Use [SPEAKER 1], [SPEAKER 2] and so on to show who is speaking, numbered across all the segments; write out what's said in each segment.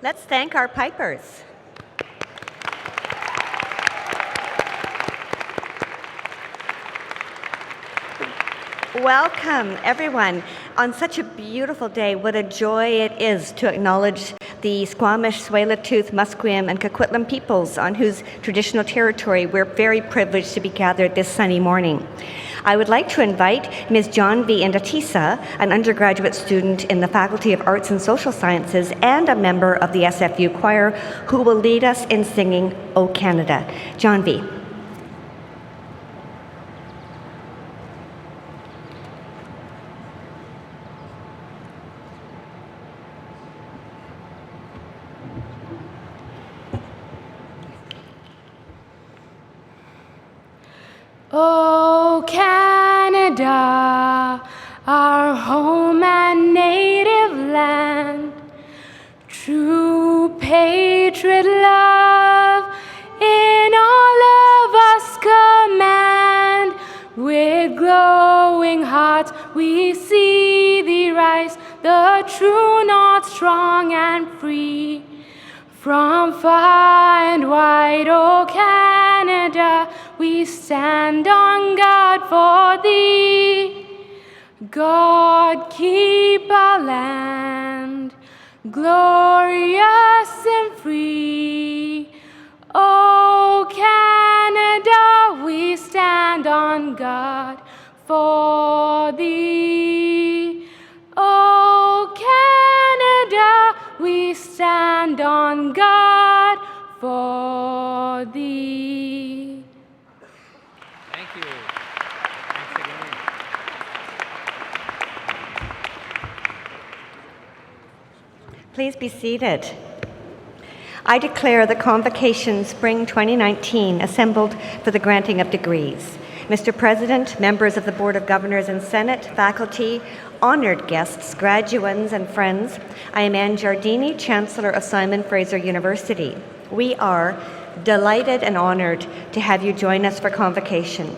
[SPEAKER 1] Let's thank our pipers. Welcome, everyone. On such a beautiful day, what a joy it is to acknowledge the Squamish, Tsleil-Waututh, Musqueam, and Coquitlam peoples on whose traditional territory we're very privileged to be gathered this sunny morning. I would like to invite Ms. John V. Indatisa, an undergraduate student in the Faculty of Arts and Social Sciences and a member of the SFU choir, who will lead us in singing O Canada. John V.
[SPEAKER 2] O Canada, our home and native land, true patriot love in all of us command. With glowing hearts we see thee rise, the true north, strong and free. From far and wide, O Canada, we stand on guard for thee. God, keep our land glorious and free. O Canada, we stand on guard for thee. O Canada, we stand on guard for thee.
[SPEAKER 3] Thank you. Thanks again.
[SPEAKER 1] Please be seated. I declare the Convocation Spring 2019 assembled for the granting of degrees. Mr. President, members of the Board of Governors and Senate, faculty, honored guests, graduands, and friends, I am Anne Giardini, Chancellor of Simon Fraser University. We are delighted and honored to have you join us for Convocation.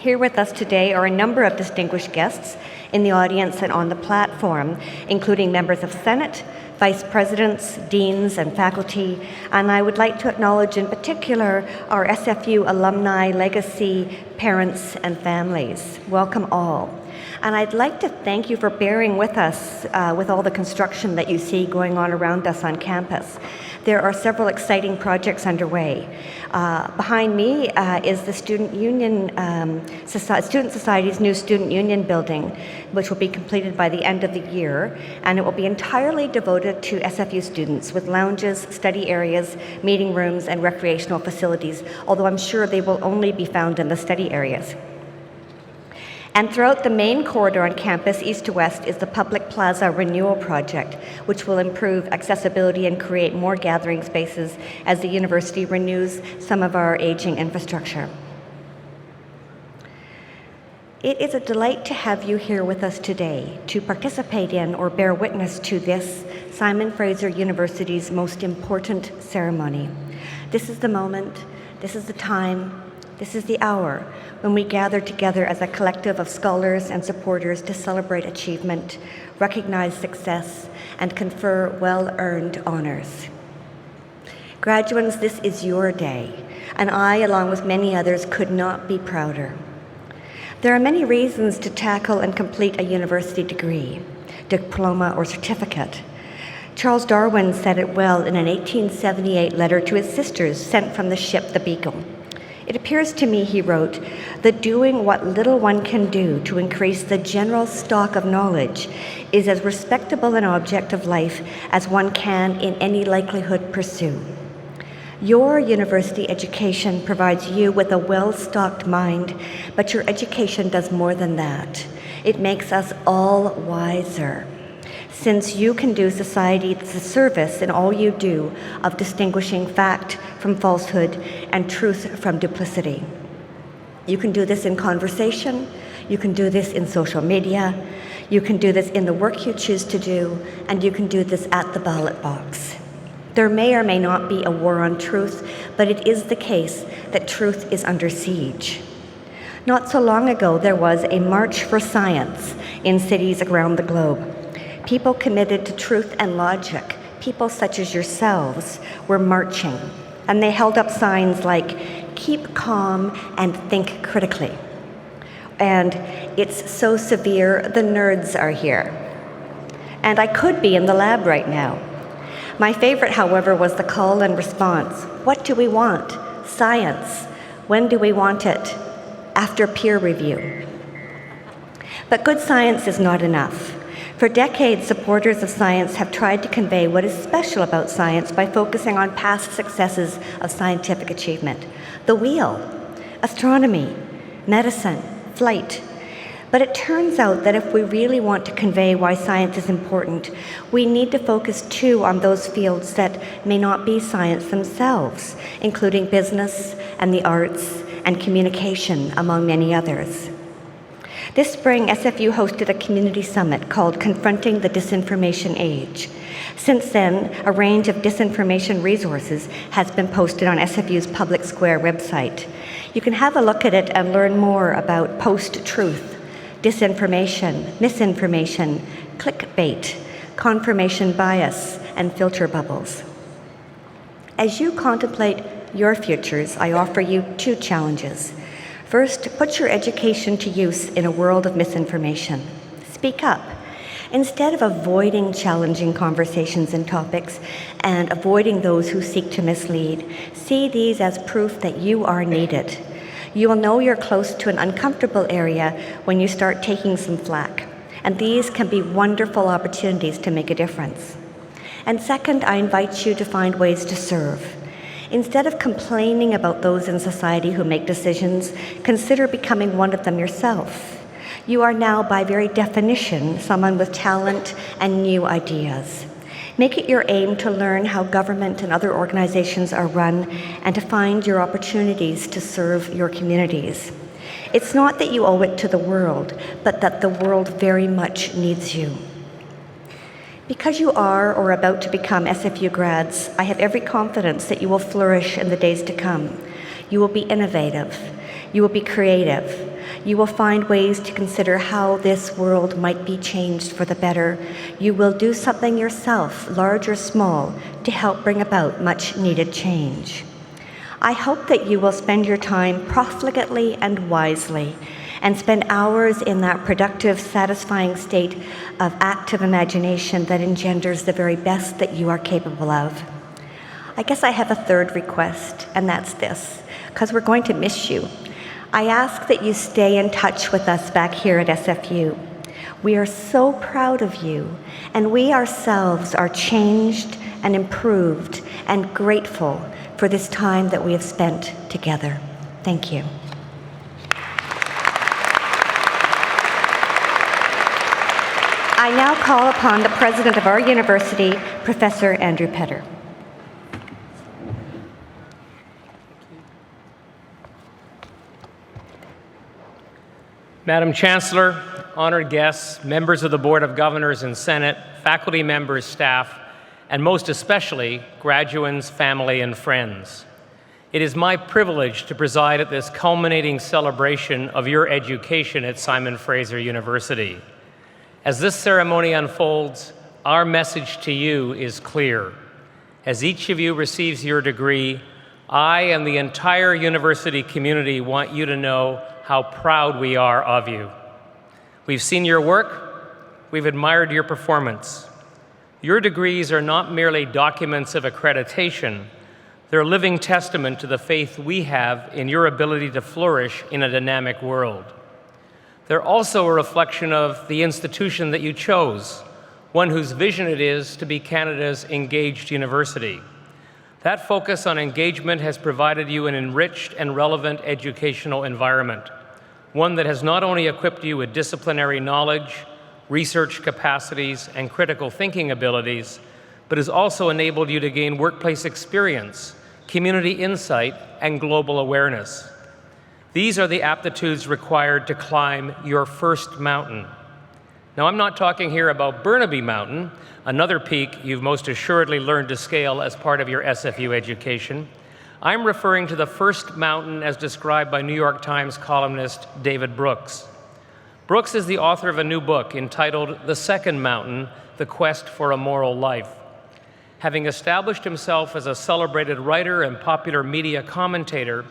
[SPEAKER 1] Here with us today are a number of distinguished guests in the audience and on the platform, including members of Senate, vice presidents, deans, and faculty, and I would like to acknowledge in particular our SFU alumni, legacy, parents, and families. Welcome all. And I'd like to thank you for bearing with us with all the construction that you see going on around us on campus. There are several exciting projects underway. Behind me is the Student Society's new Student Union building, which will be completed by the end of the year, and it will be entirely devoted to SFU students with lounges, study areas, meeting rooms, and recreational facilities, although I'm sure they will only be found in the study areas. And throughout the main corridor on campus, east to west, is the Public Plaza Renewal Project, which will improve accessibility and create more gathering spaces as the university renews some of our aging infrastructure. It is a delight to have you here with us today to participate in or bear witness to this Simon Fraser University's most important ceremony. This is the moment, this is the time, this is the hour when we gather together as a collective of scholars and supporters to celebrate achievement, recognize success, and confer well-earned honors. Graduates, this is your day, and I, along with many others, could not be prouder. There are many reasons to tackle and complete a university degree, diploma, or certificate. Charles Darwin said it well in an 1878 letter to his sisters sent from the ship the Beagle. It appears to me, he wrote, that doing what little one can do to increase the general stock of knowledge is as respectable an object of life as one can in any likelihood pursue. Your university education provides you with a well-stocked mind, but your education does more than that. It makes us all wiser, since you can do society the service in all you do of distinguishing fact from falsehood and truth from duplicity. You can do this in conversation, you can do this in social media, you can do this in the work you choose to do, and you can do this at the ballot box. There may or may not be a war on truth, but it is the case that truth is under siege. Not so long ago, there was a march for science in cities around the globe. People committed to truth and logic, people such as yourselves, were marching, and they held up signs like, "Keep calm and think critically." And "It's so severe, the nerds are here." And I could be in the lab right now. My favorite, however, was the call and response. What do we want? Science. When do we want it? After peer review. But good science is not enough. For decades, supporters of science have tried to convey what is special about science by focusing on past successes of scientific achievement. The wheel, astronomy, medicine, flight. But it turns out that if we really want to convey why science is important, we need to focus too on those fields that may not be science themselves, including business and the arts and communication, among many others. This spring, SFU hosted a community summit called Confronting the Disinformation Age. Since then, a range of disinformation resources has been posted on SFU's Public Square website. You can have a look at it and learn more about post-truth, disinformation, misinformation, clickbait, confirmation bias, and filter bubbles. As you contemplate your futures, I offer you two challenges. First, put your education to use in a world of misinformation. Speak up. Instead of avoiding challenging conversations and topics and avoiding those who seek to mislead, see these as proof that you are needed. You will know you're close to an uncomfortable area when you start taking some flack, and these can be wonderful opportunities to make a difference. And second, I invite you to find ways to serve. Instead of complaining about those in society who make decisions, consider becoming one of them yourself. You are now, by very definition, someone with talent and new ideas. Make it your aim to learn how government and other organizations are run and to find your opportunities to serve your communities. It's not that you owe it to the world, but that the world very much needs you. Because you are or about to become SFU grads, I have every confidence that you will flourish in the days to come. You will be innovative. You will be creative. You will find ways to consider how this world might be changed for the better. You will do something yourself, large or small, to help bring about much needed change. I hope that you will spend your time profligately and wisely, and spend hours in that productive, satisfying state of active imagination that engenders the very best that you are capable of. I guess I have a third request, and that's this, because we're going to miss you. I ask that you stay in touch with us back here at SFU. We are so proud of you, and we ourselves are changed and improved and grateful for this time that we have spent together. Thank you. I now call upon the president of our university, Professor Andrew Petter.
[SPEAKER 3] Madam Chancellor, honored guests, members of the Board of Governors and Senate, faculty members, staff, and most especially, graduates, family, and friends. It is my privilege to preside at this culminating celebration of your education at Simon Fraser University. As this ceremony unfolds, our message to you is clear. As each of you receives your degree, I and the entire university community want you to know how proud we are of you. We've seen your work, we've admired your performance. Your degrees are not merely documents of accreditation, they're a living testament to the faith we have in your ability to flourish in a dynamic world. They're also a reflection of the institution that you chose, one whose vision it is to be Canada's engaged university. That focus on engagement has provided you an enriched and relevant educational environment, one that has not only equipped you with disciplinary knowledge, research capacities, and critical thinking abilities, but has also enabled you to gain workplace experience, community insight, and global awareness. These are the aptitudes required to climb your first mountain. Now, I'm not talking here about Burnaby Mountain, another peak you've most assuredly learned to scale as part of your SFU education. I'm referring to the first mountain as described by New York Times columnist David Brooks. Brooks is the author of a new book entitled The Second Mountain, The Quest for a Moral Life. Having established himself as a celebrated writer and popular media commentator,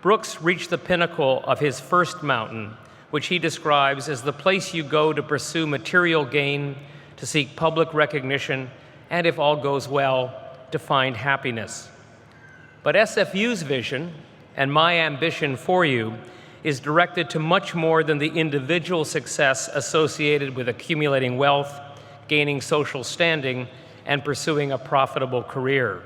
[SPEAKER 3] Brooks reached the pinnacle of his first mountain, which he describes as the place you go to pursue material gain, to seek public recognition, and if all goes well, to find happiness. But SFU's vision, and my ambition for you, is directed to much more than the individual success associated with accumulating wealth, gaining social standing, and pursuing a profitable career.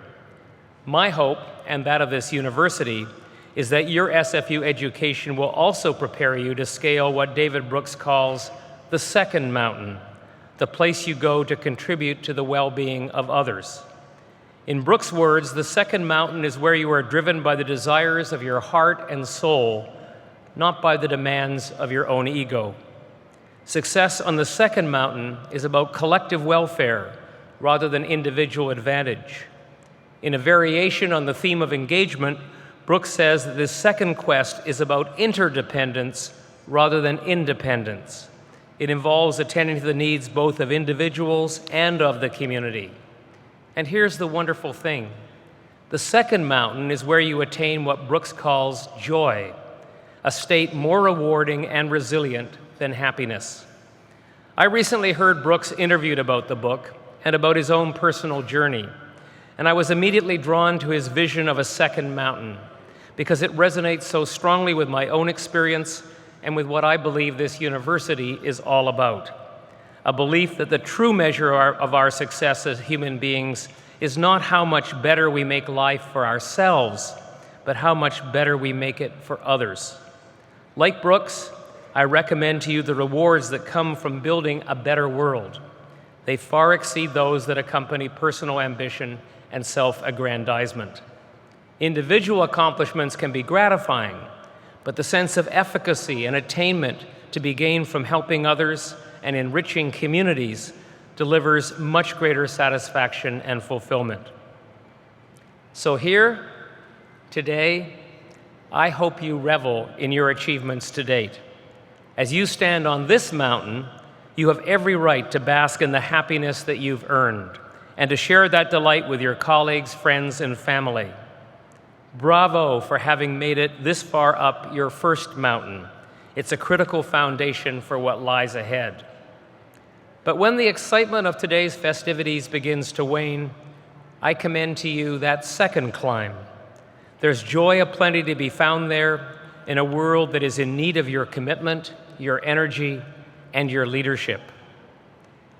[SPEAKER 3] My hope, and that of this university, is that your SFU education will also prepare you to scale what David Brooks calls the second mountain, the place you go to contribute to the well-being of others. In Brooks' words, the second mountain is where you are driven by the desires of your heart and soul, not by the demands of your own ego. Success on the second mountain is about collective welfare rather than individual advantage. In a variation on the theme of engagement, Brooks says that this second quest is about interdependence rather than independence. It involves attending to the needs both of individuals and of the community. And here's the wonderful thing. The second mountain is where you attain what Brooks calls joy, a state more rewarding and resilient than happiness. I recently heard Brooks interviewed about the book and about his own personal journey, and I was immediately drawn to his vision of a second mountain because it resonates so strongly with my own experience and with what I believe this university is all about. A belief that the true measure of our success as human beings is not how much better we make life for ourselves, but how much better we make it for others. Like Brooks, I recommend to you the rewards that come from building a better world. They far exceed those that accompany personal ambition and self-aggrandizement. Individual accomplishments can be gratifying, but the sense of efficacy and attainment to be gained from helping others and enriching communities delivers much greater satisfaction and fulfillment. So here, today, I hope you revel in your achievements to date. As you stand on this mountain, you have every right to bask in the happiness that you've earned and to share that delight with your colleagues, friends, and family. Bravo for having made it this far up your first mountain. It's a critical foundation for what lies ahead. But when the excitement of today's festivities begins to wane, I commend to you that second climb. There's joy aplenty to be found there in a world that is in need of your commitment, your energy, and your leadership.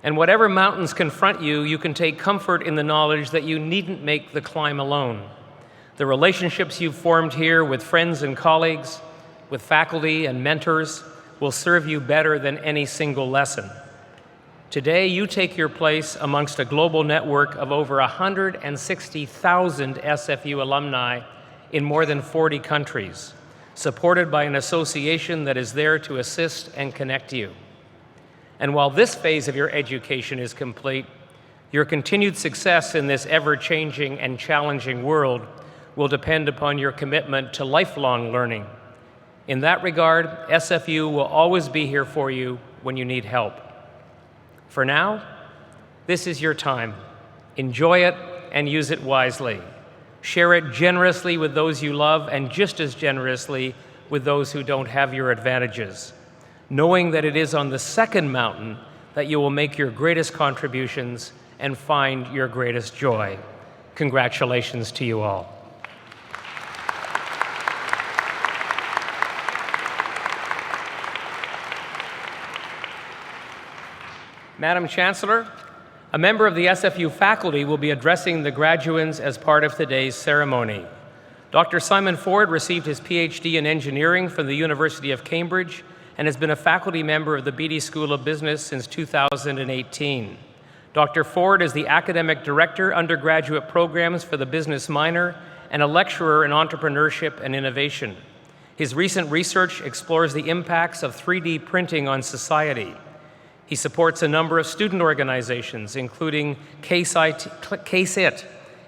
[SPEAKER 3] And whatever mountains confront you, you can take comfort in the knowledge that you needn't make the climb alone. The relationships you've formed here with friends and colleagues, with faculty and mentors, will serve you better than any single lesson. Today, you take your place amongst a global network of over 160,000 SFU alumni in more than 40 countries, supported by an association that is there to assist and connect you. And while this phase of your education is complete, your continued success in this ever-changing and challenging world will depend upon your commitment to lifelong learning. In that regard, SFU will always be here for you when you need help. For now, this is your time. Enjoy it and use it wisely. Share it generously with those you love and just as generously with those who don't have your advantages, knowing that it is on the second mountain that you will make your greatest contributions and find your greatest joy. Congratulations to you all. Madam Chancellor, a member of the SFU faculty will be addressing the graduands as part of today's ceremony. Dr. Simon Ford received his PhD in engineering from the University of Cambridge and has been a faculty member of the Beedie School of Business since 2018. Dr. Ford is the academic director, undergraduate programs for the business minor, and a lecturer in entrepreneurship and innovation. His recent research explores the impacts of 3D printing on society. He supports a number of student organizations, including CASEIT,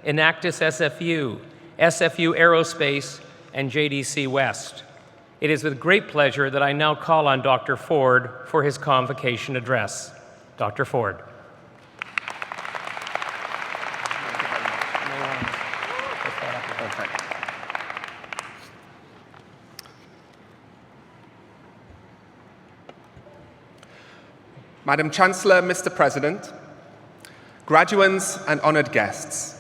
[SPEAKER 3] Enactus SFU, SFU Aerospace, and JDC West. It is with great pleasure that I now call on Dr. Ford for his convocation address. Dr. Ford.
[SPEAKER 4] Madam Chancellor, Mr. President, graduands and honored guests,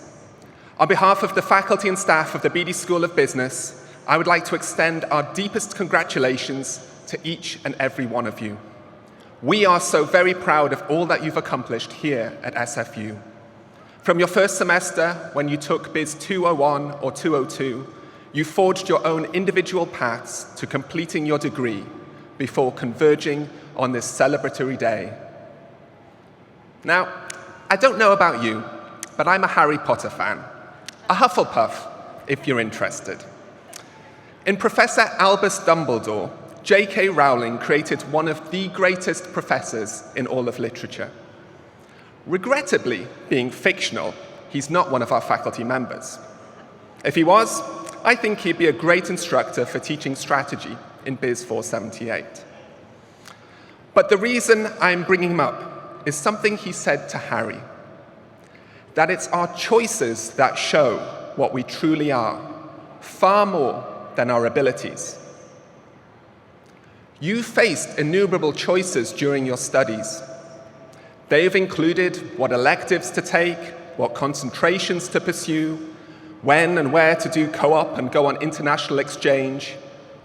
[SPEAKER 4] on behalf of the faculty and staff of the Beedie School of Business, I would like to extend our deepest congratulations to each and every one of you. We are so very proud of all that you've accomplished here at SFU. From your first semester, when you took Biz 201 or 202, you forged your own individual paths to completing your degree before converging on this celebratory day. Now, I don't know about you, but I'm a Harry Potter fan, a Hufflepuff, if you're interested. In Professor Albus Dumbledore, J.K. Rowling created one of the greatest professors in all of literature. Regrettably, being fictional, he's not one of our faculty members. If he was, I think he'd be a great instructor for teaching strategy in Biz 478. But the reason I'm bringing him up is something he said to Harry, that it's our choices that show what we truly are, far more than our abilities. You faced innumerable choices during your studies. They have included what electives to take, what concentrations to pursue, when and where to do co-op and go on international exchange,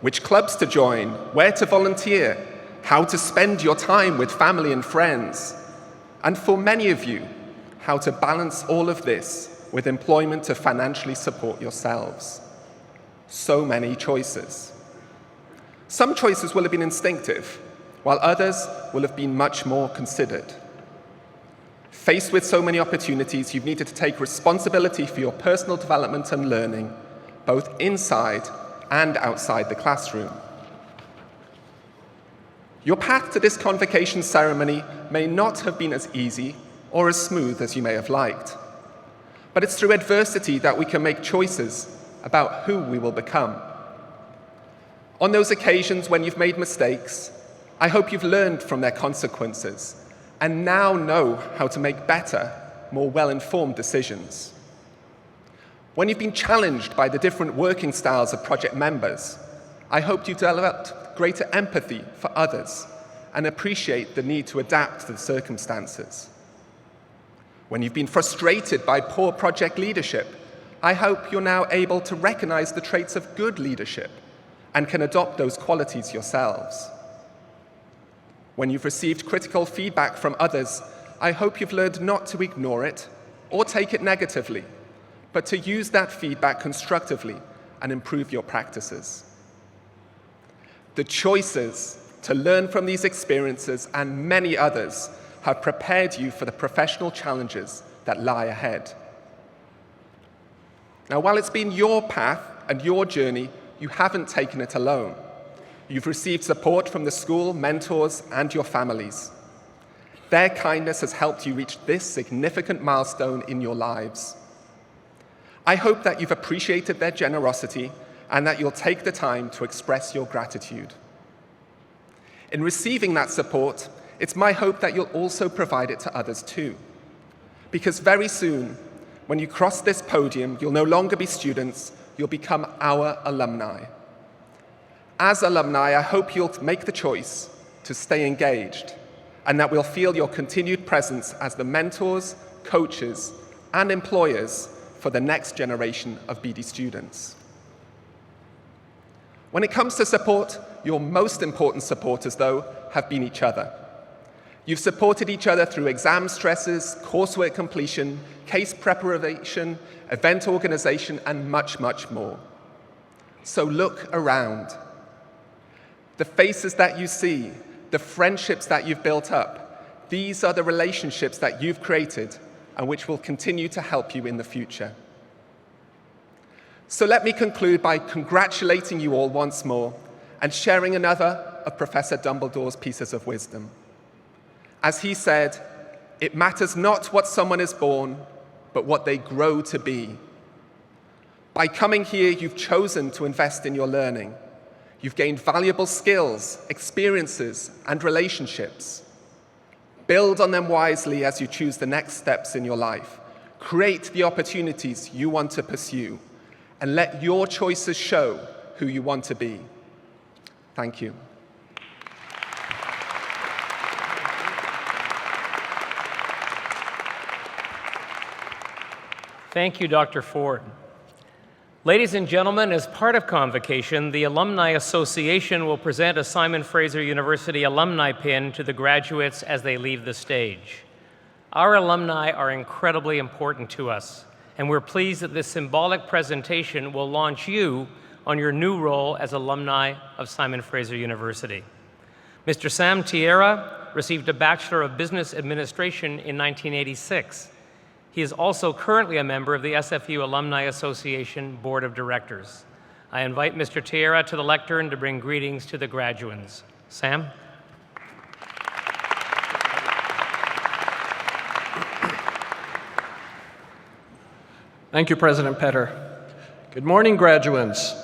[SPEAKER 4] which clubs to join, where to volunteer, how to spend your time with family and friends, and for many of you, how to balance all of this with employment to financially support yourselves. So many choices. Some choices will have been instinctive, while others will have been much more considered. Faced with so many opportunities, you've needed to take responsibility for your personal development and learning, both inside and outside the classroom. Your path to this convocation ceremony may not have been as easy or as smooth as you may have liked, but it's through adversity that we can make choices about who we will become. On those occasions when you've made mistakes, I hope you've learned from their consequences and now know how to make better, more well-informed decisions. When you've been challenged by the different working styles of project members, I hope you've developed greater empathy for others and appreciate the need to adapt to the circumstances. When you've been frustrated by poor project leadership, I hope you're now able to recognize the traits of good leadership and can adopt those qualities yourselves. When you've received critical feedback from others, I hope you've learned not to ignore it or take it negatively, but to use that feedback constructively and improve your practices. The choices to learn from these experiences and many others have prepared you for the professional challenges that lie ahead. Now, while it's been your path and your journey, you haven't taken it alone. You've received support from the school, mentors, and your families. Their kindness has helped you reach this significant milestone in your lives. I hope that you've appreciated their generosity and that you'll take the time to express your gratitude. In receiving that support, it's my hope that you'll also provide it to others too. Because very soon, when you cross this podium, you'll no longer be students, you'll become our alumni. As alumni, I hope you'll make the choice to stay engaged and that we'll feel your continued presence as the mentors, coaches, and employers for the next generation of Beedie students. When it comes to support, your most important supporters, though, have been each other. You've supported each other through exam stresses, coursework completion, case preparation, event organization, and much, much more. So look around. The faces that you see, the friendships that you've built up, these are the relationships that you've created and which will continue to help you in the future. So let me conclude by congratulating you all once more and sharing another of Professor Dumbledore's pieces of wisdom. As he said, "It matters not what someone is born, but what they grow to be." By coming here, you've chosen to invest in your learning. You've gained valuable skills, experiences, and relationships. Build on them wisely as you choose the next steps in your life. Create the opportunities you want to pursue, and let your choices show who you want to be. Thank you.
[SPEAKER 3] Thank you, Dr. Ford. Ladies and gentlemen, as part of Convocation, the Alumni Association will present a Simon Fraser University alumni pin to the graduates as they leave the stage. Our alumni are incredibly important to us, and we're pleased that this symbolic presentation will launch you on your new role as alumni of Simon Fraser University. Mr. Sam Tierra received a Bachelor of Business Administration in 1986. He is also currently a member of the SFU Alumni Association Board of Directors. I invite Mr. Tierra to the lectern to bring greetings to the graduands. Sam?
[SPEAKER 5] Thank you, President Petter. Good morning, graduands.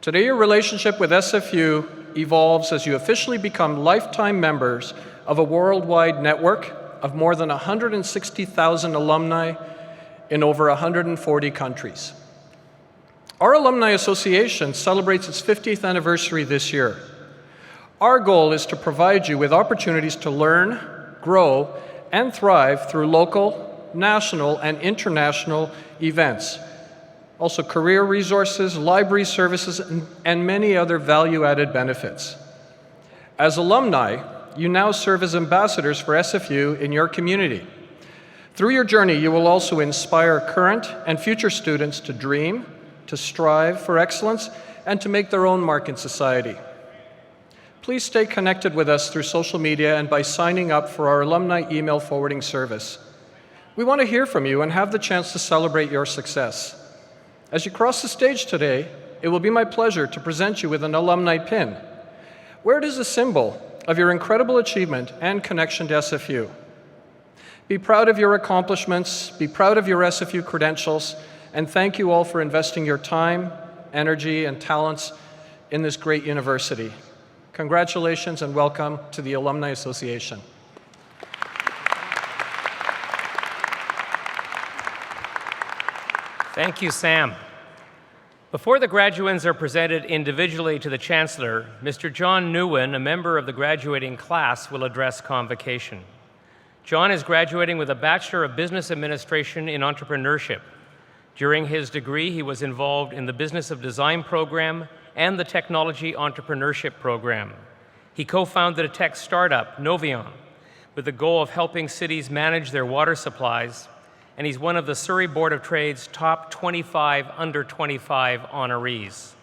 [SPEAKER 5] Today, your relationship with SFU evolves as you officially become lifetime members of a worldwide network of more than 160,000 alumni in over 140 countries. Our Alumni Association celebrates its 50th anniversary this year. Our goal is to provide you with opportunities to learn, grow, and thrive through local, national, and international events. Also career resources, library services, and many other value-added benefits. As alumni, you now serve as ambassadors for SFU in your community. Through your journey, you will also inspire current and future students to dream, to strive for excellence, and to make their own mark in society. Please stay connected with us through social media and by signing up for our alumni email forwarding service. We want to hear from you and have the chance to celebrate your success. As you cross the stage today, it will be my pleasure to present you with an alumni pin. Wear it as a symbol of your incredible achievement and connection to SFU. Be proud of your accomplishments, be proud of your SFU credentials, and thank you all for investing your time, energy, and talents in this great university. Congratulations and welcome to the Alumni Association.
[SPEAKER 3] Thank you, Sam. Before the graduands are presented individually to the Chancellor, Mr. John Nguyen, a member of the graduating class, will address Convocation. John is graduating with a Bachelor of Business Administration in Entrepreneurship. During his degree, he was involved in the Business of Design program and the Technology Entrepreneurship program. He co-founded a tech startup, Novion, with the goal of helping cities manage their water supplies, and he's one of the Surrey Board of Trade's top 25 under 25 honorees.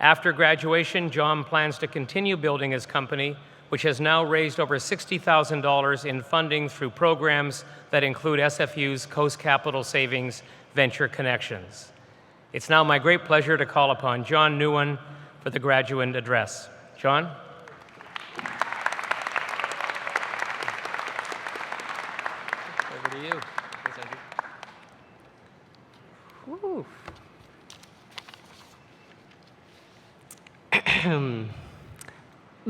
[SPEAKER 3] After graduation, John plans to continue building his company, which has now raised over $60,000 in funding through programs that include SFU's Coast Capital Savings Venture Connections. It's now my great pleasure to call upon John Nguyen for the graduate address. John? Over to you. Woo.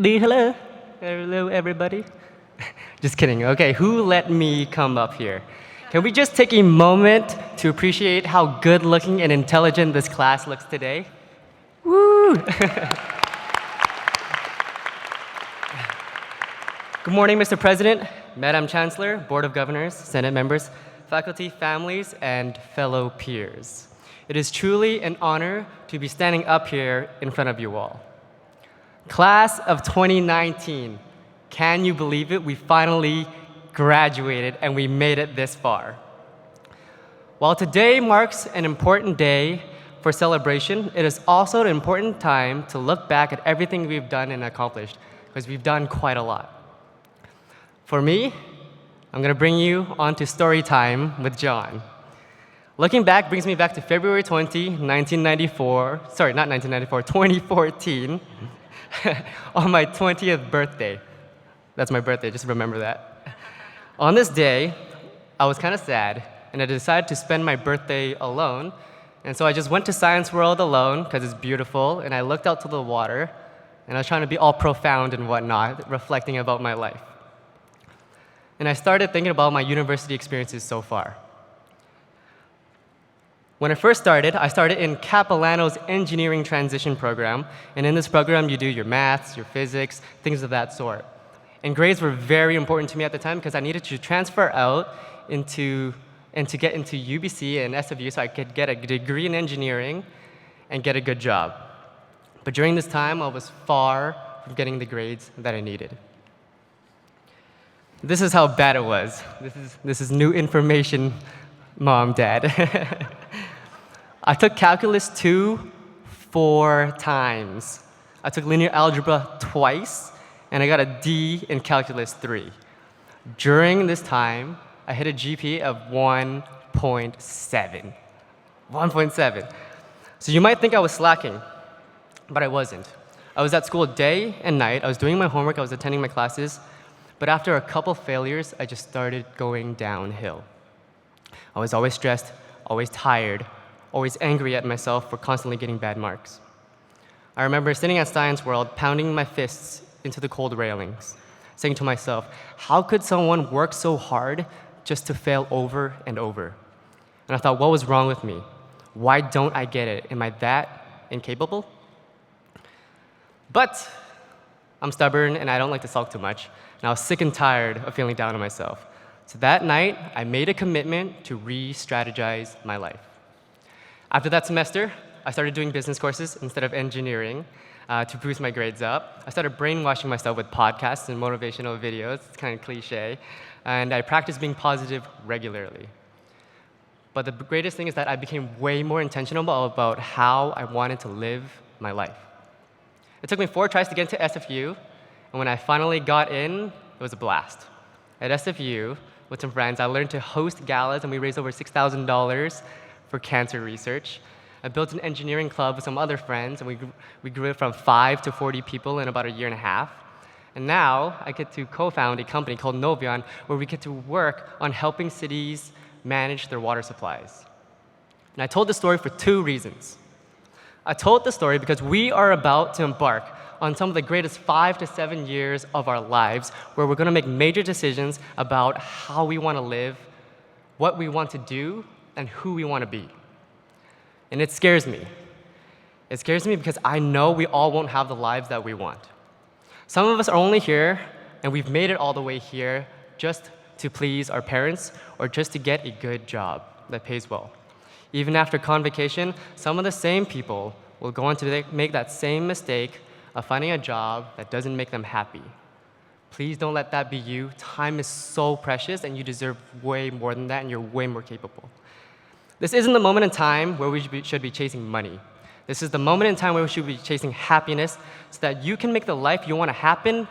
[SPEAKER 6] Hello. Hello, everybody. Just kidding. Okay, who let me come up here? Can we just take a moment to appreciate how good-looking and intelligent this class looks today? Woo! Good morning, Mr. President, Madam Chancellor, Board of Governors, Senate members, faculty, families, and fellow peers. It is truly an honor to be standing up here in front of you all. Class of 2019, can you believe it? We finally graduated and we made it this far. While today marks an important day for celebration, it is also an important time to look back at everything we've done and accomplished, because we've done quite a lot. For me, I'm going to bring you on to story time with John. Looking back brings me back to February 20, 1994, sorry, not 1994, 2014, on my 20th birthday. That's my birthday, just remember that. On this day, I was kind of sad, and I decided to spend my birthday alone. And so I just went to Science World alone, because it's beautiful, and I looked out to the water, and I was trying to be all profound and whatnot, reflecting about my life. And I started thinking about my university experiences so far. When I first started, I started in Capilano's engineering transition program, and in this program you do your maths, your physics, things of that sort. And grades were very important to me at the time because I needed to transfer out and to get into UBC and SFU so I could get a degree in engineering and get a good job. But during this time, I was far from getting the grades that I needed. This is how bad it was. This is new information, Mom, Dad. I took Calculus 2 4 times. I took linear algebra twice, and I got a D in Calculus 3. During this time, I hit a GPA of 1.7. 1.7. So you might think I was slacking, but I wasn't. I was at school day and night. I was doing my homework. I was attending my classes. But after a couple failures, I just started going downhill. I was always stressed, always tired, always angry at myself for constantly getting bad marks. I remember sitting at Science World, pounding my fists into the cold railings, saying to myself, how could someone work so hard just to fail over and over? And I thought, what was wrong with me? Why don't I get it? Am I that incapable? But I'm stubborn and I don't like to sulk too much. And I was sick and tired of feeling down on myself. So that night, I made a commitment to re-strategize my life. After that semester, I started doing business courses instead of engineering to boost my grades up. I started brainwashing myself with podcasts and motivational videos. It's kind of cliche. And I practiced being positive regularly. But the greatest thing is that I became way more intentional about how I wanted to live my life. It took me 4 tries to get into SFU, and when I finally got in, it was a blast. At SFU, with some friends, I learned to host galas, and we raised over $6,000 for cancer research. I built an engineering club with some other friends, and we grew it from 5 to 40 people in about a year and a half. And now, I get to co-found a company called Novion, where we get to work on helping cities manage their water supplies. And I told this story for 2 reasons. I told the story because we are about to embark on some of the greatest 5 to 7 years of our lives, where we're going to make major decisions about how we want to live, what we want to do, and who we want to be. And it scares me. It scares me because I know we all won't have the lives that we want. Some of us are only here, and we've made it all the way here just to please our parents or just to get a good job that pays well. Even after Convocation, some of the same people will go on to make that same mistake of finding a job that doesn't make them happy. Please don't let that be you. Time is so precious, and you deserve way more than that, and you're way more capable. This isn't the moment in time where we should be chasing money. This is the moment in time where we should be chasing happiness so that you can make the life you want to happen.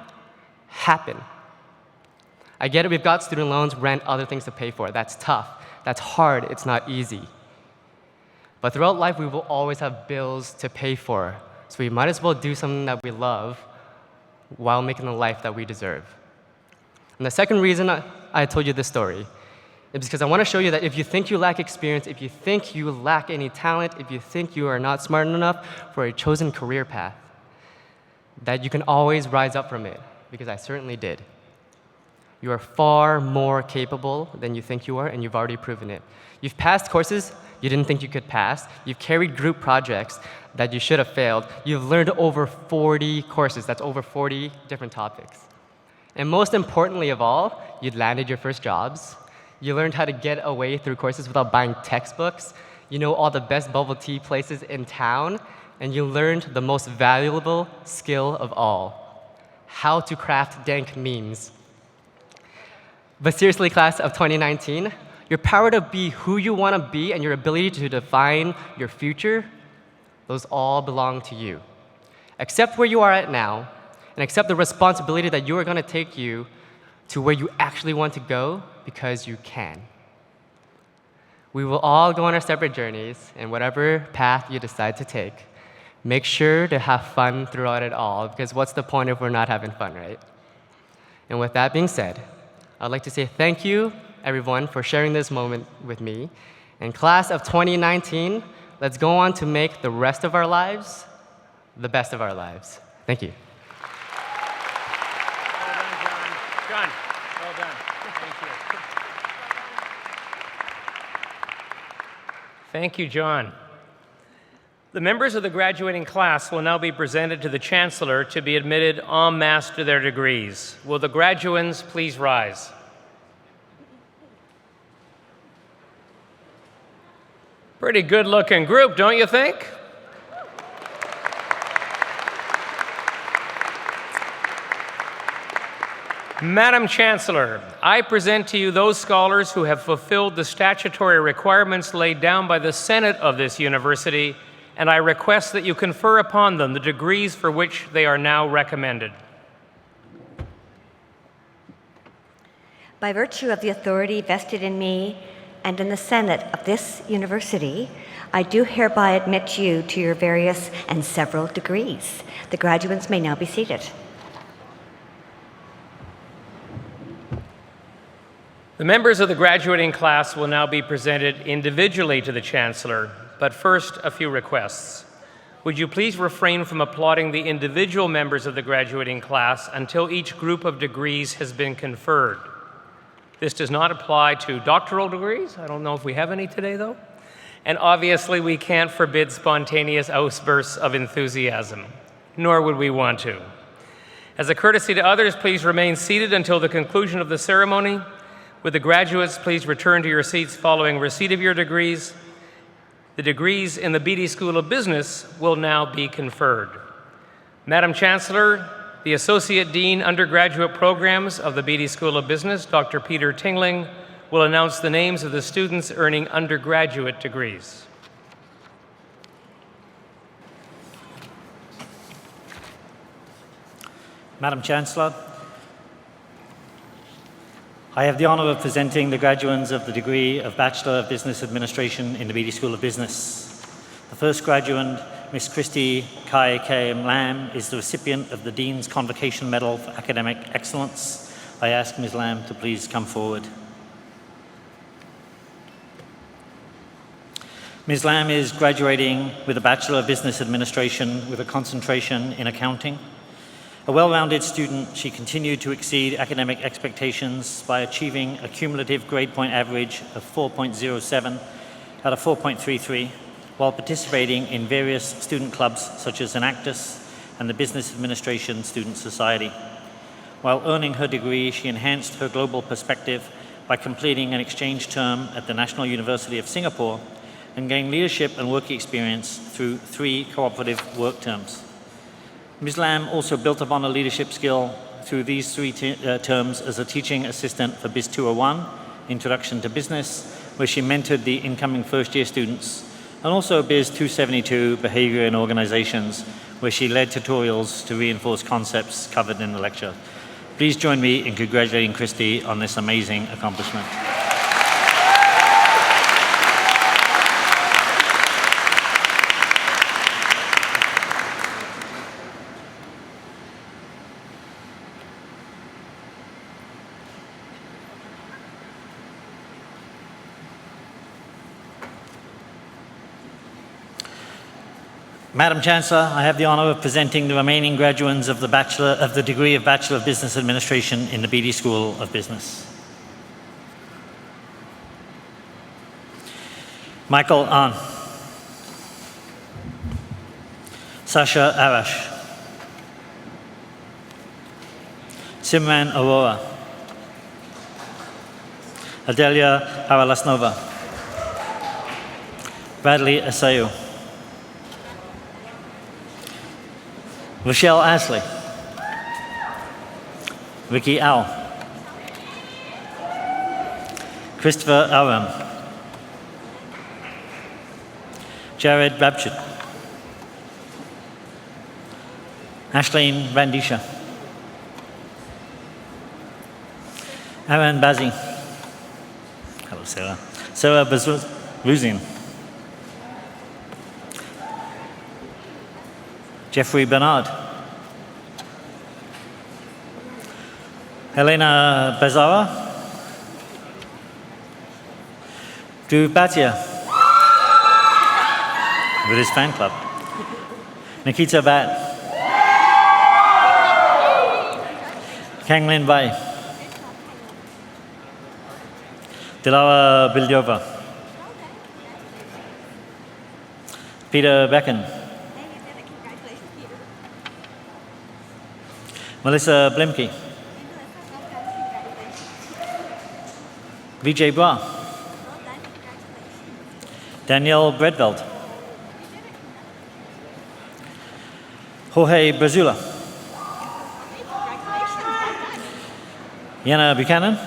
[SPEAKER 6] I get it, we've got student loans, rent, other things to pay for. That's tough. That's hard. It's not easy. But throughout life, we will always have bills to pay for. So we might as well do something that we love while making the life that we deserve. And the second reason I told you this story is because I want to show you that if you think you lack experience, if you think you lack any talent, if you think you are not smart enough for a chosen career path, that you can always rise up from it, because I certainly did. You are far more capable than you think you are, and you've already proven it. You've passed courses you didn't think you could pass. You've carried group projects that you should have failed. You've learned over 40 courses. That's over 40 different topics. And most importantly of all, you landed your first jobs. You learned how to get away through courses without buying textbooks. You know all the best bubble tea places in town. And you learned the most valuable skill of all: how to craft dank memes. But seriously, class of 2019, your power to be who you want to be and your ability to define your future, those all belong to you. Accept where you are at now, and accept the responsibility that you are going to take you to where you actually want to go, because you can. We will all go on our separate journeys, and whatever path you decide to take, make sure to have fun throughout it all, because what's the point if we're not having fun, right? And with that being said, I'd like to say thank you, everyone, for sharing this moment with me. And class of 2019, let's go on to make the rest of our lives the best of our lives. Thank you.
[SPEAKER 3] Well done, John. John, well done. Thank you. Thank you, John. The members of the graduating class will now be presented to the Chancellor to be admitted en masse to their degrees. Will the graduands please rise? Pretty good-looking group, don't you think? Madam Chancellor, I present to you those scholars who have fulfilled the statutory requirements laid down by the Senate of this university, and I request that you confer upon them the degrees for which they are now recommended.
[SPEAKER 1] By virtue of the authority vested in me and in the Senate of this university, I do hereby admit you to your various and several degrees. The graduates may now be seated.
[SPEAKER 3] The members of the graduating class will now be presented individually to the Chancellor, but first, a few requests. Would you please refrain from applauding the individual members of the graduating class until each group of degrees has been conferred? This does not apply to doctoral degrees. I don't know if we have any today, though. And obviously, we can't forbid spontaneous outbursts of enthusiasm, nor would we want to. As a courtesy to others, please remain seated until the conclusion of the ceremony. Would the graduates please return to your seats following receipt of your degrees? The degrees in the Beedie School of Business will now be conferred. Madam Chancellor, the Associate Dean, Undergraduate Programs of the Beedie School of Business, Dr. Peter Tingling, will announce the names of the students earning undergraduate degrees.
[SPEAKER 7] Madam Chancellor, I have the honour of presenting the graduates of the degree of Bachelor of Business Administration in the Beedie School of Business. The first graduate, Ms. Christy Kai K.M. Lam, is the recipient of the Dean's Convocation Medal for Academic Excellence. I ask Ms. Lam to please come forward. Ms. Lam is graduating with a Bachelor of Business Administration with a concentration in accounting. A well-rounded student, she continued to exceed academic expectations by achieving a cumulative grade point average of 4.07 out of 4.33, while participating in various student clubs such as Enactus and the Business Administration Student Society. While earning her degree, she enhanced her global perspective by completing an exchange term at the National University of Singapore and gained leadership and work experience through 3 cooperative work terms. Ms. Lam also built upon a leadership skill through these 3 terms as a teaching assistant for Biz 201, Introduction to Business, where she mentored the incoming first-year students, and also Biz 272, Behavior in Organizations, where she led tutorials to reinforce concepts covered in the lecture. Please join me in congratulating Christy on this amazing accomplishment. Madam Chancellor, I have the honour of presenting the remaining graduates of the degree of Bachelor of Business Administration in the Beedie School of Business. Michael Ahn. Sasha Arash. Simran Arora. Adelia Aralasnova. Bradley Asayu. Rochelle Ashley. Ricky Au. Christopher Aram. Jared Babchett. Ashleen Randisha. Aaron Bazzi. Hello, Sarah. Sarah Bazruzian. Jeffrey Bernard. Helena Bazara. Drew Bhatia with his fan club. Nikita Bat. Kanglin Bai. Dilara Bilyova. Peter Becken. Melissa Blimke. Vijay Bra. Danielle Bredveld. Jorge Brazula. Yana Buchanan.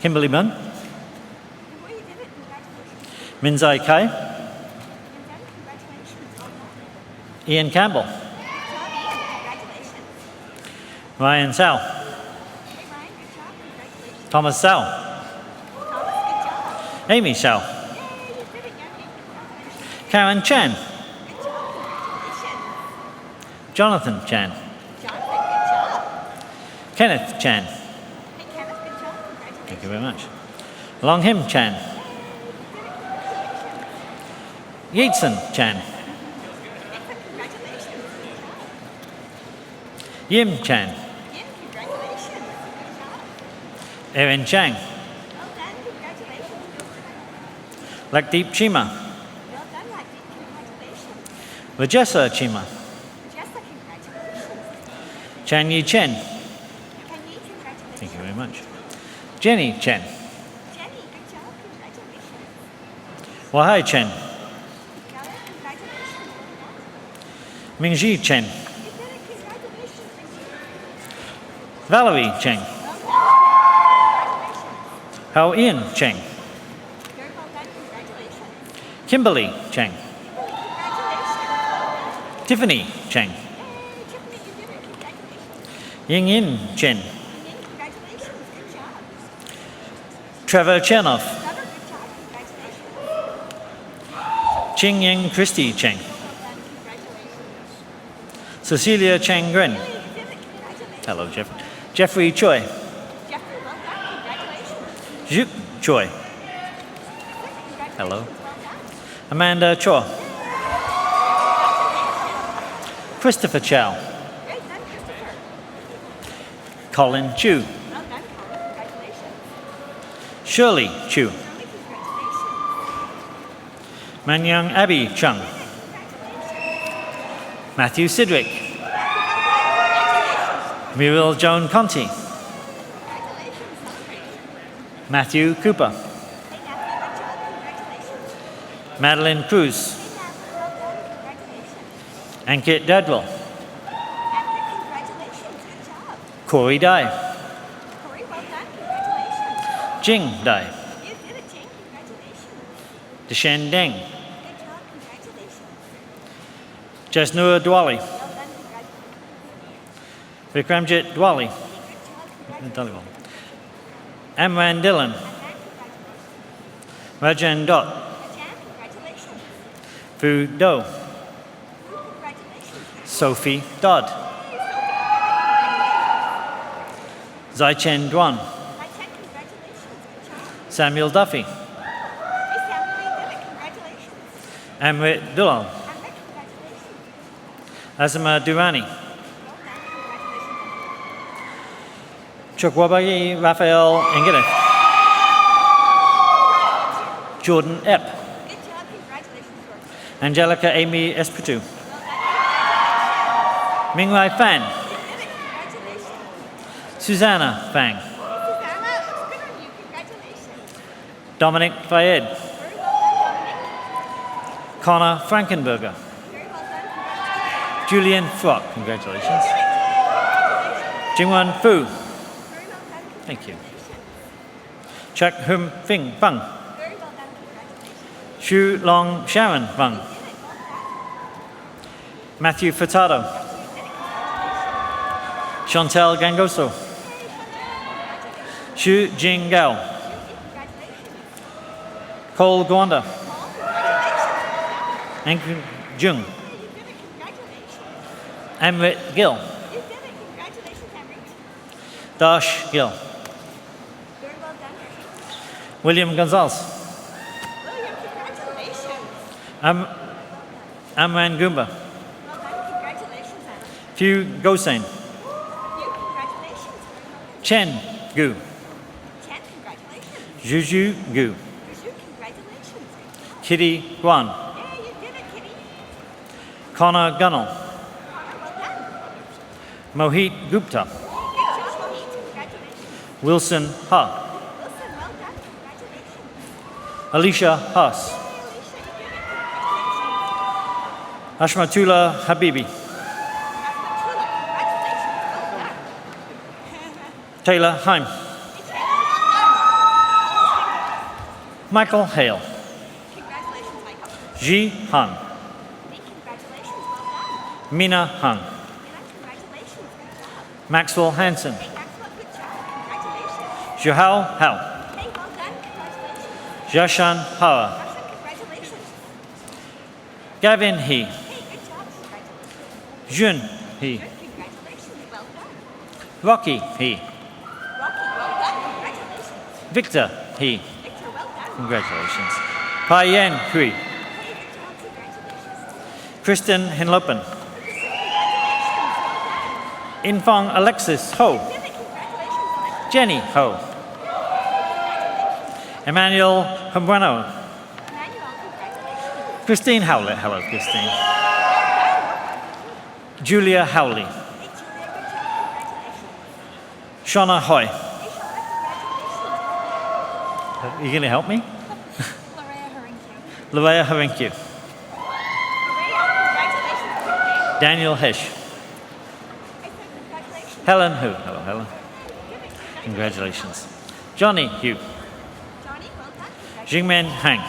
[SPEAKER 7] Kimberly Munn. Minzai Kai. Ian Campbell. Ryan Sao. Thomas Sao. Amy Sao. Karen Chan. Jonathan Chan. Kenneth Chan. Thank you very much. Long Him Chan. Yeatson Chan. Yim Chan. Erin Chang. Lakdeep Chima. Vajessa Chima. Chan Yi Chen. Thank you very much. Jenny Chen. Wahai Chen. Mingji Chen. Valerie Cheng. Hao Ian Cheng. Kimberly Cheng. Tiffany Cheng. Ying Yin Chen. Trevor Chernoff. Ching Ying Christy Cheng. Cecilia Chang Gren. Hello, Jeffrey Choi. Zhu Choi. hello. Amanda Chua. Christopher Chow. Colin Chu. Shirley Chu. Manyang Abby Chung. Matthew Sidrick. Muriel Joan Conti. Matthew Cooper. Madeline Cruz. Ankit Dadwell. Corey Dai. Jing Dai. Deshen Deng. Jasnur Dwali. Vikramjit Dwali. Amran Dillon. Rajan Dot. Fu Do. Sophie Dodd. Zaichen Duan. Samuel Duffy. Amrit Dulal. Azama Durani. Chukwabayi Raphael Engedith. Jordan Epp. Angelica Amy Esputu. Mingrai Fan. Susanna Fang. Dominic Fayed. Connor Frankenberger. Julian Frock, congratulations. Jingwan Fu. Thank you. Chak Hum Fing Fang. Shu Long Sharon Fang. Matthew Furtado. Chantel Gangoso. Xu Jing Gao. Cole Gwanda. Anku Jung. Amrit Gill. Dash Gill. William Gonzalez. Amran Goomba. Phu Gosain. Chen Gu. Juju Gu. Kitty Guan. Connor Gunnell. Mohit Gupta. Wilson Ha. Alicia Haas. Ashmatullah Habibi. Taylor Heim. Michael Hale. Ji Han. Mina Han. Maxwell Hansen. Johao Hao. Jashan Hara. Gavin He. Jun He. Rocky He. Victor He. Congratulations. Payan Hui. Kristen Hinlopen. Infong Alexis Ho. Jenny Ho. Emmanuel Humbrano. Christine Howlett. Hello, Christine. Julia Howley. Shauna Hoy. Are you going to help me? Lorea Harinkyu. Daniel Hesh. Helen Hu. Hello, Helen. Congratulations. Johnny Hu. Jingmen Hang.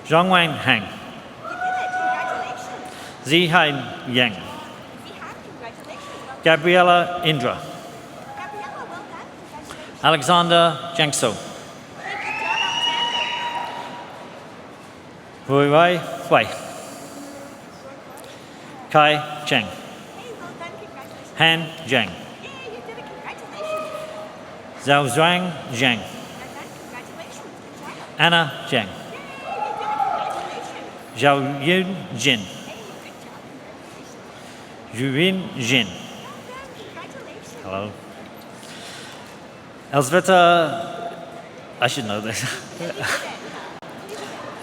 [SPEAKER 7] Zhongwang Hang. Zihai Yang. Gabriella Indra. Alexander Jiangso. Hui Wai Hui. Kai Cheng. Han Zhang. Zhao Zhuang Zhang. Anna Zheng. Zhao Yun Jin. Yurin Jin. Hello. Elzveta, I should know this.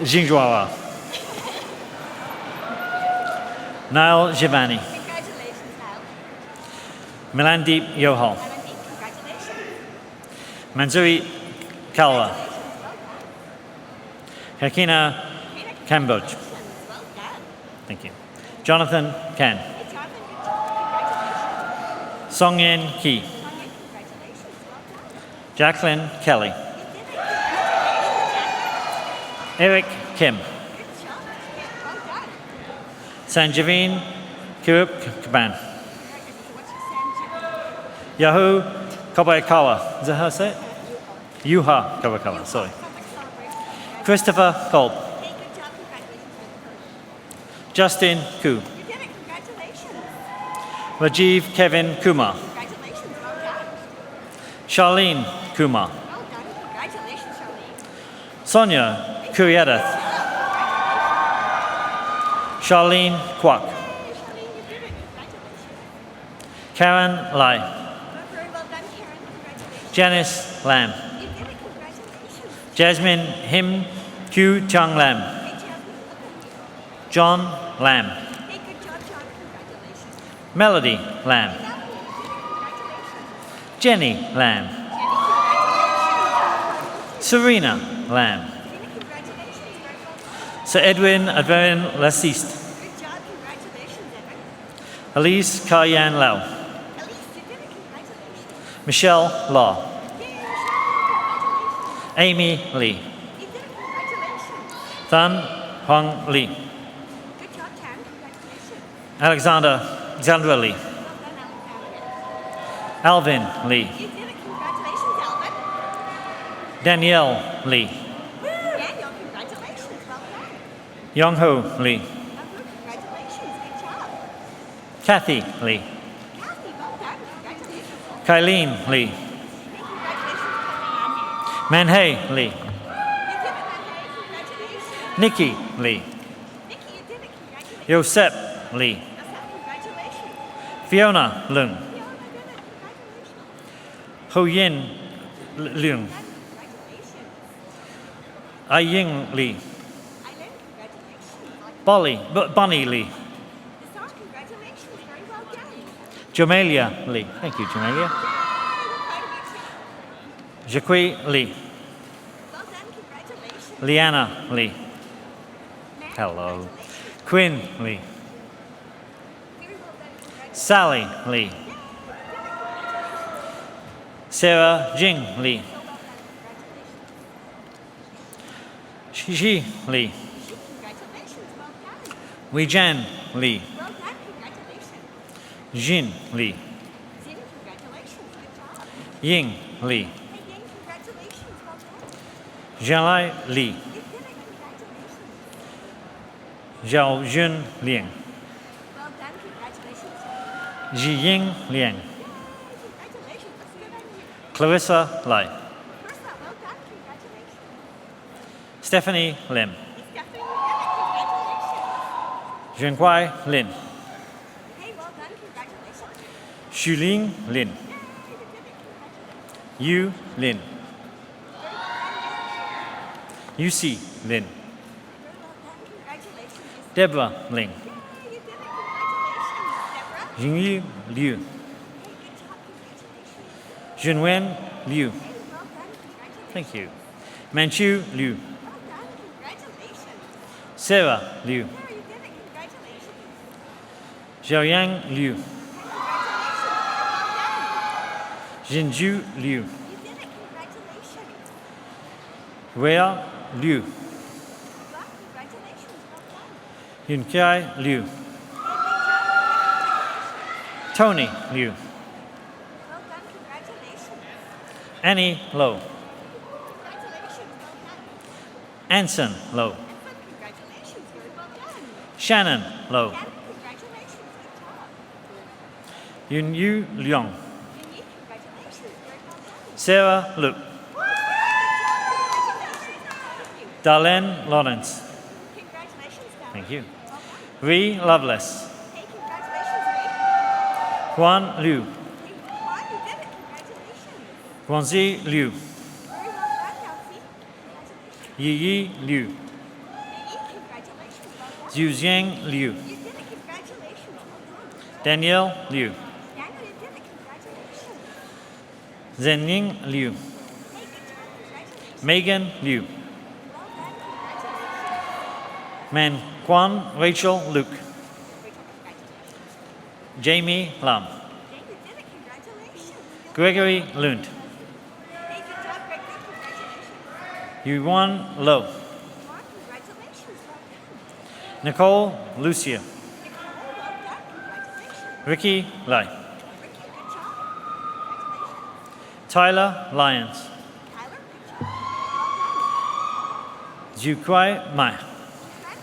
[SPEAKER 7] Jingjuawa. Niall Giovanni.
[SPEAKER 1] Congratulations, Niall.
[SPEAKER 7] Milandeep Yohal.
[SPEAKER 1] Congratulations.
[SPEAKER 7] Manzuri Kalwa. Hakina Kamboj.
[SPEAKER 1] Well done.
[SPEAKER 7] Thank you. Jonathan Ken.
[SPEAKER 1] Hey, Jonathan, good job. Congratulations.
[SPEAKER 7] Song Yin Ki.
[SPEAKER 1] Sonia, congratulations. Well done.
[SPEAKER 7] Jacqueline Kelly.
[SPEAKER 1] You did it. Congratulations,
[SPEAKER 7] Eric Kim.
[SPEAKER 1] Jack. Good job. Well done.
[SPEAKER 7] Sanjaveen Kirup Kaban.
[SPEAKER 1] What's your Sanjay?
[SPEAKER 7] Yahoo Kobayakawa. Is that how I say it? Yuha Kobayakawa, sorry. Christopher Kolb.
[SPEAKER 1] Hey, good job. Congratulations.
[SPEAKER 7] Justin Ku.
[SPEAKER 1] You did it. Congratulations.
[SPEAKER 7] Rajiv Kevin Kumar.
[SPEAKER 1] Congratulations. Well done.
[SPEAKER 7] Charlene Kumar.
[SPEAKER 1] Well done. Congratulations, Charlene.
[SPEAKER 7] Sonia Kuriadath. Charlene Kwok.
[SPEAKER 1] Hey, Charlene, you did it. Congratulations.
[SPEAKER 7] Karen Lai.
[SPEAKER 1] Very well done, Karen. Congratulations.
[SPEAKER 7] Janice Lam.
[SPEAKER 1] You did it. Congratulations.
[SPEAKER 7] Jasmine Him Kyu Chung Lam.
[SPEAKER 1] Hey, Jasmine.
[SPEAKER 7] John Lam.
[SPEAKER 1] Hey, good job, John. Congratulations.
[SPEAKER 7] Melody Lam.
[SPEAKER 1] Congratulations.
[SPEAKER 7] Jenny Lam. Serena Lam.
[SPEAKER 1] Congratulations. Very well done.
[SPEAKER 7] Sir Edwin Advern Lassiste.
[SPEAKER 1] Good job. Congratulations, Edward.
[SPEAKER 7] Elise Karyan Lau.
[SPEAKER 1] Elise, you did it. Congratulations.
[SPEAKER 7] Michelle Law.
[SPEAKER 1] Yay, Michelle. Congratulations.
[SPEAKER 7] Amy Lee.
[SPEAKER 1] You did it. Congratulations.
[SPEAKER 7] Than Hong Lee.
[SPEAKER 1] Good job, Karen. Congratulations.
[SPEAKER 7] Alexandra Lee.
[SPEAKER 1] Well done, Alexander.
[SPEAKER 7] Alvin Lee.
[SPEAKER 1] You did it. Congratulations, Alvin.
[SPEAKER 7] Danielle Lee.
[SPEAKER 1] Daniel, congratulations. Well done.
[SPEAKER 7] Young Ho Lee.
[SPEAKER 1] Number, congratulations. Good job.
[SPEAKER 7] Kathy Lee.
[SPEAKER 1] Kathy, well done. Congratulations.
[SPEAKER 7] Kylene Lee.
[SPEAKER 1] Hey, congratulations for coming on here.
[SPEAKER 7] Manhei Lee.
[SPEAKER 1] You did it, Manhei. Congratulations.
[SPEAKER 7] Nikki Lee.
[SPEAKER 1] Nikki, you did it. Congratulations.
[SPEAKER 7] Yosep Lee.
[SPEAKER 1] Joseph, congratulations.
[SPEAKER 7] Fiona Lung.
[SPEAKER 1] Fiona did it. Congratulations.
[SPEAKER 7] Ho Yin Lung.
[SPEAKER 1] Congratulations.
[SPEAKER 7] Ai Ying Lee.
[SPEAKER 1] Eileen, congratulations.
[SPEAKER 7] Bonnie Lee.
[SPEAKER 1] Nisar, congratulations. Very well done.
[SPEAKER 7] Jamelia Lee. Thank you, Jamelia. Jacqui Lee.
[SPEAKER 1] Well done. Congratulations.
[SPEAKER 7] Liana Lee.
[SPEAKER 1] Matt,
[SPEAKER 7] Hello.
[SPEAKER 1] congratulations.
[SPEAKER 7] Quinn Lee.
[SPEAKER 1] Very well done. Congratulations.
[SPEAKER 7] Sally Lee. Sarah Jing Lee. Shi Lee.
[SPEAKER 1] Congratulations. Well done.
[SPEAKER 7] Weijian Lee.
[SPEAKER 1] Well done. Congratulations.
[SPEAKER 7] Jin Lee.
[SPEAKER 1] Zin, congratulations. Good job.
[SPEAKER 7] Ying Lee.
[SPEAKER 1] Hey, Yang, congratulations. Well done.
[SPEAKER 7] Jialai Lee.
[SPEAKER 1] You did it. Congratulations.
[SPEAKER 7] Zhao Jun Liang.
[SPEAKER 1] Well done. Congratulations.
[SPEAKER 7] Jiying Liang.
[SPEAKER 1] Yay, congratulations. Looks good on you.
[SPEAKER 7] Clarissa Lai.
[SPEAKER 1] First up, well done. Congratulations.
[SPEAKER 7] Stephanie Lim.
[SPEAKER 1] Stephanie, you did it. Congratulations.
[SPEAKER 7] Zhenguai Lin.
[SPEAKER 1] Hey, well done. Congratulations.
[SPEAKER 7] Xuling Lin.
[SPEAKER 1] Yay, you did it. Congratulations.
[SPEAKER 7] Yu Lin. Yusi Lin.
[SPEAKER 1] Very well done. Congratulations.
[SPEAKER 7] Deborah Ling.
[SPEAKER 1] Yay, you did it. Congratulations. Deborah.
[SPEAKER 7] Jingyu Liu.
[SPEAKER 1] Hey, good job. Congratulations.
[SPEAKER 7] Junwen Liu.
[SPEAKER 1] Hey, well done. Congratulations.
[SPEAKER 7] Thank you. Manchu Liu.
[SPEAKER 1] Well done. Congratulations.
[SPEAKER 7] Sarah Liu.
[SPEAKER 1] Sarah, you did it. Congratulations.
[SPEAKER 7] Xiaoyang Liu.
[SPEAKER 1] Congratulations.
[SPEAKER 7] Jinju Liu.
[SPEAKER 1] You did it. Congratulations.
[SPEAKER 7] Wea Liu.
[SPEAKER 1] Well, congratulations. Well done.
[SPEAKER 7] Yunkai Liu.
[SPEAKER 1] Hey, good job.
[SPEAKER 7] Tony Liu.
[SPEAKER 1] Well done. Congratulations.
[SPEAKER 7] Annie Lo.
[SPEAKER 1] Congratulations. Well done.
[SPEAKER 7] Anson Lo.
[SPEAKER 1] Excellent. Congratulations. Very well done.
[SPEAKER 7] Shannon Lo.
[SPEAKER 1] Jen, congratulations. Good job.
[SPEAKER 7] Yun Yu Leong.
[SPEAKER 1] Unique, congratulations. Very well done.
[SPEAKER 7] Sarah Luke.
[SPEAKER 1] Good job. Congratulations.
[SPEAKER 7] Darlene Lawrence.
[SPEAKER 1] Congratulations, Darlene.
[SPEAKER 7] Thank you. Ree Lovelace.
[SPEAKER 1] Hey, congratulations, Ray.
[SPEAKER 7] Juan Liu.
[SPEAKER 1] Hey, Juan, you did it. Congratulations.
[SPEAKER 7] Guanzi Liu.
[SPEAKER 1] Very well done, Kelsey. Congratulations.
[SPEAKER 7] Yi Yi Liu.
[SPEAKER 1] Yi, congratulations. Well done.
[SPEAKER 7] Zhujiang Liu.
[SPEAKER 1] You did it. Congratulations. Well done.
[SPEAKER 7] Danielle Liu.
[SPEAKER 1] Daniel, you did it. Congratulations.
[SPEAKER 7] Zening Liu.
[SPEAKER 1] Hey, good job. Congratulations.
[SPEAKER 7] Megan Liu.
[SPEAKER 1] Well done. Congratulations.
[SPEAKER 7] Man Quan Rachel Luke.
[SPEAKER 1] Rachel, congratulations.
[SPEAKER 7] Jamie Lam.
[SPEAKER 1] Jane, you did it. Congratulations.
[SPEAKER 7] Gregory Lund.
[SPEAKER 1] Hey, good job, Greg. Congratulations.
[SPEAKER 7] Yuan Lo.
[SPEAKER 1] Juan, congratulations. Well done.
[SPEAKER 7] Nicole Lucia.
[SPEAKER 1] Nicole, well done. Congratulations.
[SPEAKER 7] Ricky Lai.
[SPEAKER 1] Ricky, good job. Congratulations.
[SPEAKER 7] Tyler Lyons.
[SPEAKER 1] Tyler, good job. Well done.
[SPEAKER 7] Zukwai Mai.
[SPEAKER 1] Brad,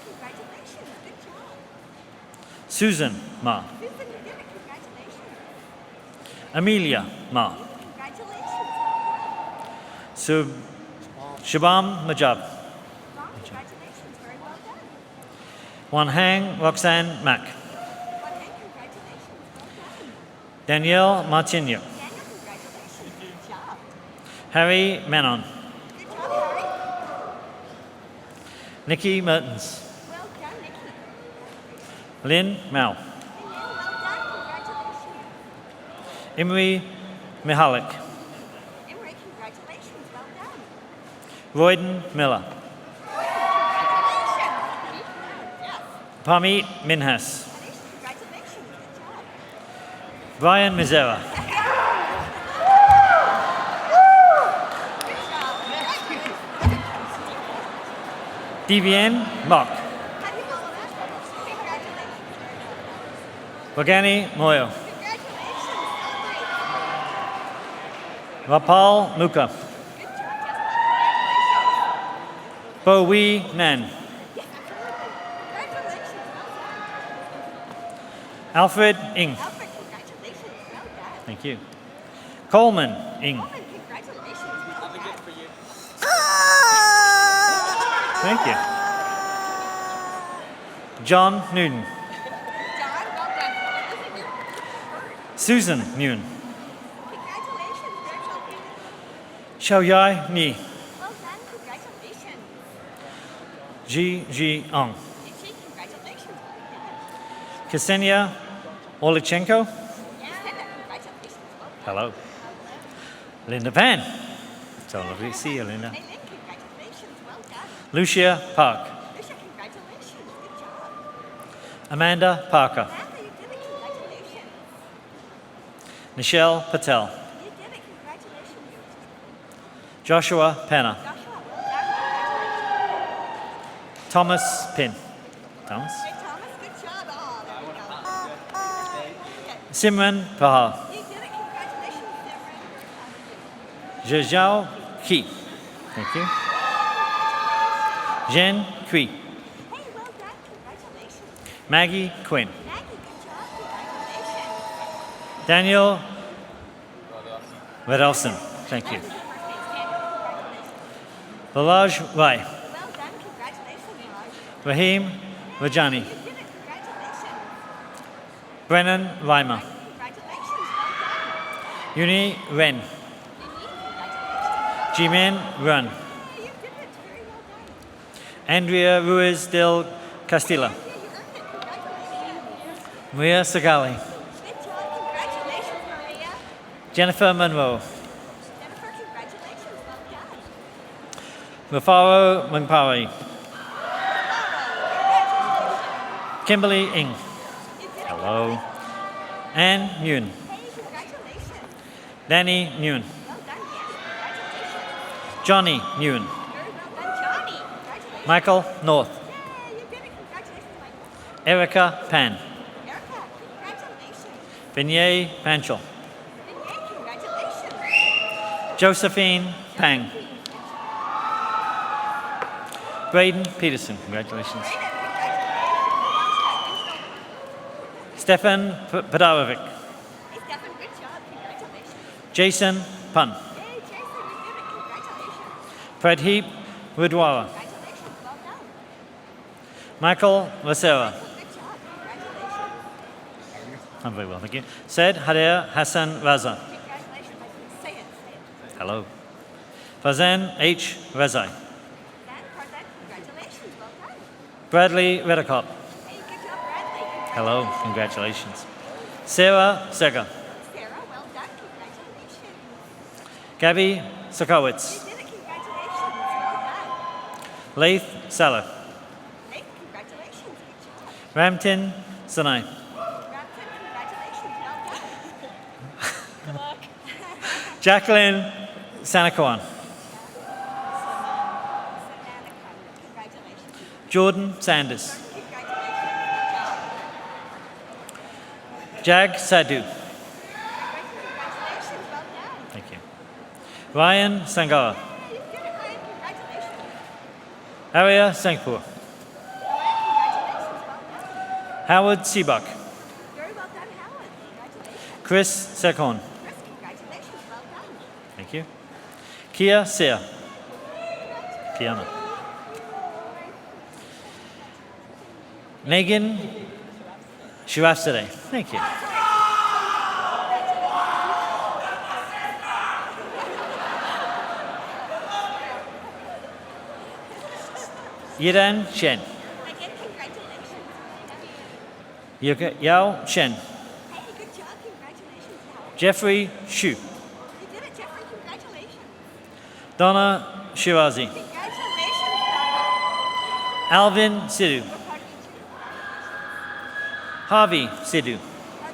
[SPEAKER 1] congratulations. Good job.
[SPEAKER 7] Susan Ma.
[SPEAKER 1] Susan, you did it. Congratulations.
[SPEAKER 7] Amelia Ma.
[SPEAKER 1] Congratulations. Well done.
[SPEAKER 7] Shabam Majab.
[SPEAKER 1] Mom, congratulations. Very well done.
[SPEAKER 7] Wan Hang Roxanne Mack.
[SPEAKER 1] Juan, hey, congratulations. Well done.
[SPEAKER 7] Danielle Martino.
[SPEAKER 1] Daniel, congratulations. Good job.
[SPEAKER 7] Harry Manon.
[SPEAKER 1] Good job, Harry.
[SPEAKER 7] Nikki Mertens.
[SPEAKER 1] Well done, Nikki.
[SPEAKER 7] Lynn Mao.
[SPEAKER 1] Hey, Lynn, well done. Congratulations.
[SPEAKER 7] Imri Mihalik.
[SPEAKER 1] Imre, congratulations. Well done.
[SPEAKER 7] Royden Miller.
[SPEAKER 1] Congratulations. Yes.
[SPEAKER 7] Pamit Minhas.
[SPEAKER 1] Manish, congratulations. Good job.
[SPEAKER 7] Brian Mizera.
[SPEAKER 1] Good job. Congratulations.
[SPEAKER 7] Devian Mock.
[SPEAKER 1] How do you call that? Congratulations.
[SPEAKER 7] Wagani Moyo.
[SPEAKER 1] Congratulations.
[SPEAKER 7] Rapal Muka.
[SPEAKER 1] Good job, Jessica.
[SPEAKER 7] Bowie Nan.
[SPEAKER 1] Congratulations. Well done.
[SPEAKER 7] Alfred Ing.
[SPEAKER 1] Alfred, congratulations. Well done.
[SPEAKER 7] Thank you. Coleman Ing.
[SPEAKER 1] Coleman, congratulations. Well done.
[SPEAKER 7] Thank you. John Newton.
[SPEAKER 1] John, well done. This is your bird.
[SPEAKER 7] Susan Newton.
[SPEAKER 1] Congratulations. Rachel.
[SPEAKER 7] Xiaoyai Ni.
[SPEAKER 1] Well done. Congratulations.
[SPEAKER 7] Ji Ji Ong.
[SPEAKER 1] Itchy, congratulations. Well done.
[SPEAKER 7] Ksenia Olichenko.
[SPEAKER 1] Yeah. Congratulations. Well done.
[SPEAKER 7] Hello. Linda Pan. So lovely to see you, Linda.
[SPEAKER 1] Hey, Lynn, congratulations. Well done.
[SPEAKER 7] Lucia Park.
[SPEAKER 1] Lucia, congratulations. Good job.
[SPEAKER 7] Amanda Parker.
[SPEAKER 1] Amanda, you did it. Congratulations.
[SPEAKER 7] Michelle Patel.
[SPEAKER 1] You did it. Congratulations.
[SPEAKER 7] Joshua Penner.
[SPEAKER 1] Joshua, well done. Congratulations.
[SPEAKER 7] Thomas Pin. Thomas.
[SPEAKER 1] Hey, Thomas, good job. Oh, there we go. Okay.
[SPEAKER 7] Simran Pahar.
[SPEAKER 1] You did it. Congratulations, Simran.
[SPEAKER 7] Zhezhao Ki. Thank you. Jen Kui.
[SPEAKER 1] Hey, well done. Congratulations.
[SPEAKER 7] Maggie Quinn.
[SPEAKER 1] Maggie, good job. Congratulations.
[SPEAKER 7] Daniel Vedelson. Thank you. Balaj Rai.
[SPEAKER 1] Well done. Congratulations, Raj.
[SPEAKER 7] Rahim Rajani.
[SPEAKER 1] You did it. Congratulations.
[SPEAKER 7] Brennan Reimer.
[SPEAKER 1] Congratulations. Well done.
[SPEAKER 7] Uni Ren.
[SPEAKER 1] Denise, congratulations.
[SPEAKER 7] Jimin Run.
[SPEAKER 1] Hey, you did it. Very well done.
[SPEAKER 7] Andrea Ruiz del Castillo.
[SPEAKER 1] Yeah, you earned it. Congratulations.
[SPEAKER 7] Maria Sagali.
[SPEAKER 1] Good job. Congratulations, Maria.
[SPEAKER 7] Jennifer Monroe.
[SPEAKER 1] Jennifer, congratulations. Well done.
[SPEAKER 7] Rafaro Mangpari. Kimberly Ing.
[SPEAKER 1] You did it.
[SPEAKER 7] Hello. Anne Nguyen.
[SPEAKER 1] Hey, congratulations.
[SPEAKER 7] Danny Nguyen.
[SPEAKER 1] Well done, Dan. Congratulations.
[SPEAKER 7] Johnny Nguyen.
[SPEAKER 1] Very well done, Johnny. Congratulations.
[SPEAKER 7] Michael North.
[SPEAKER 1] Yay, you did it. Congratulations, Michael.
[SPEAKER 7] Erica Pan.
[SPEAKER 1] Erica, congratulations.
[SPEAKER 7] Vignay Panchal.
[SPEAKER 1] Yay, congratulations.
[SPEAKER 7] Josephine Pang. Braden Peterson. Congratulations.
[SPEAKER 1] Congratulations.
[SPEAKER 7] Stefan Padarovic.
[SPEAKER 1] Hey, Stefan, good job. Congratulations.
[SPEAKER 7] Jason Pun.
[SPEAKER 1] Hey, Jason, you did it. Congratulations.
[SPEAKER 7] Pradheep Rudwara.
[SPEAKER 1] Congratulations.
[SPEAKER 7] Michael Vasera.
[SPEAKER 1] Good job. Congratulations.
[SPEAKER 7] I'm very well, thank you. Said Hader Hassan Raza.
[SPEAKER 1] Congratulations. Say it.
[SPEAKER 7] Hello. Fazan H. Rezai.
[SPEAKER 1] Dan, Farzan, congratulations. Well done.
[SPEAKER 7] Bradley Redekop.
[SPEAKER 1] Hey, good job, Bradley.
[SPEAKER 7] Hello, congratulations. Sarah Sega.
[SPEAKER 1] Sarah, well done. Congratulations.
[SPEAKER 7] Gabby
[SPEAKER 1] You
[SPEAKER 7] Sakowitz.
[SPEAKER 1] did it. Congratulations. Well done.
[SPEAKER 7] Laith Salah.
[SPEAKER 1] Hey, congratulations. Good job.
[SPEAKER 7] Ramtin Sanai.
[SPEAKER 1] Rapton, congratulations. Well done. Good luck.
[SPEAKER 7] Jacqueline Sanakawan.
[SPEAKER 1] Congratulations.
[SPEAKER 7] Jordan Sanders.
[SPEAKER 1] Congratulations.
[SPEAKER 7] Jag Sadhu.
[SPEAKER 1] Congratulations. Well done.
[SPEAKER 7] Thank you. Ryan Sangara.
[SPEAKER 1] You did it, Ryan. Congratulations.
[SPEAKER 7] Arya Sangpur.
[SPEAKER 1] Congratulations. Well done.
[SPEAKER 7] Howard Seabuck.
[SPEAKER 1] Very well done, Howard. Congratulations.
[SPEAKER 7] Chris Sekon.
[SPEAKER 1] Chris, congratulations. Well done.
[SPEAKER 7] Thank you. Kia Seah. Kiana. Megan Shirafzadeh. Thank you. Yidan Shen.
[SPEAKER 1] Again, congratulations.
[SPEAKER 7] Yao Shen.
[SPEAKER 1] Hey, good job. Congratulations, Howard.
[SPEAKER 7] Jeffrey Shu.
[SPEAKER 1] You did it, Jeffrey. Congratulations.
[SPEAKER 7] Donna Shirazi.
[SPEAKER 1] Congratulations, Donna.
[SPEAKER 7] Alvin Sidhu.
[SPEAKER 1] We're proud of you, too.
[SPEAKER 7] Harvey Sidhu.
[SPEAKER 1] Love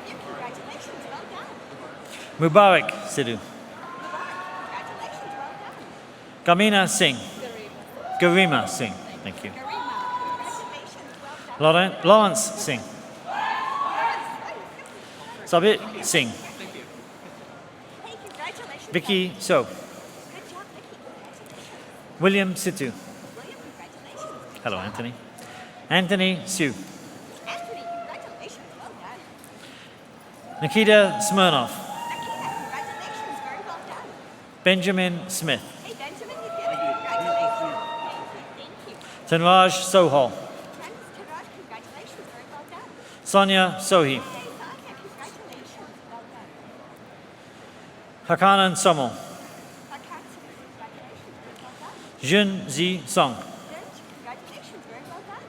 [SPEAKER 1] you. Congratulations. Well done.
[SPEAKER 7] Mubarak Sidhu.
[SPEAKER 1] Congratulations. Well done.
[SPEAKER 7] Gamina Singh. Garima Singh. Thank you.
[SPEAKER 1] Garima, congratulations. Well done.
[SPEAKER 7] Lawrence Singh. Sabit Singh.
[SPEAKER 1] Hey, congratulations.
[SPEAKER 7] Vicky So.
[SPEAKER 1] Good job, Vicky. Congratulations.
[SPEAKER 7] William Situ.
[SPEAKER 1] William, congratulations.
[SPEAKER 7] Hello, Anthony. Anthony Sue.
[SPEAKER 1] Anthony, congratulations. Well done.
[SPEAKER 7] Nikita Smirnov.
[SPEAKER 1] Akita, congratulations. Very well done.
[SPEAKER 7] Benjamin Smith.
[SPEAKER 1] Hey, Benjamin, you did it. Congratulations. Thank you.
[SPEAKER 7] Tanraj Sohal.
[SPEAKER 1] Taraj, congratulations. Very well done.
[SPEAKER 7] Sonia Sohi.
[SPEAKER 1] Hey, Sonia, congratulations. Well done.
[SPEAKER 7] Hakanan Somel.
[SPEAKER 1] Akatsu, congratulations. Very well done.
[SPEAKER 7] Jun Zi Song.
[SPEAKER 1] Dirk, congratulations. Very well done.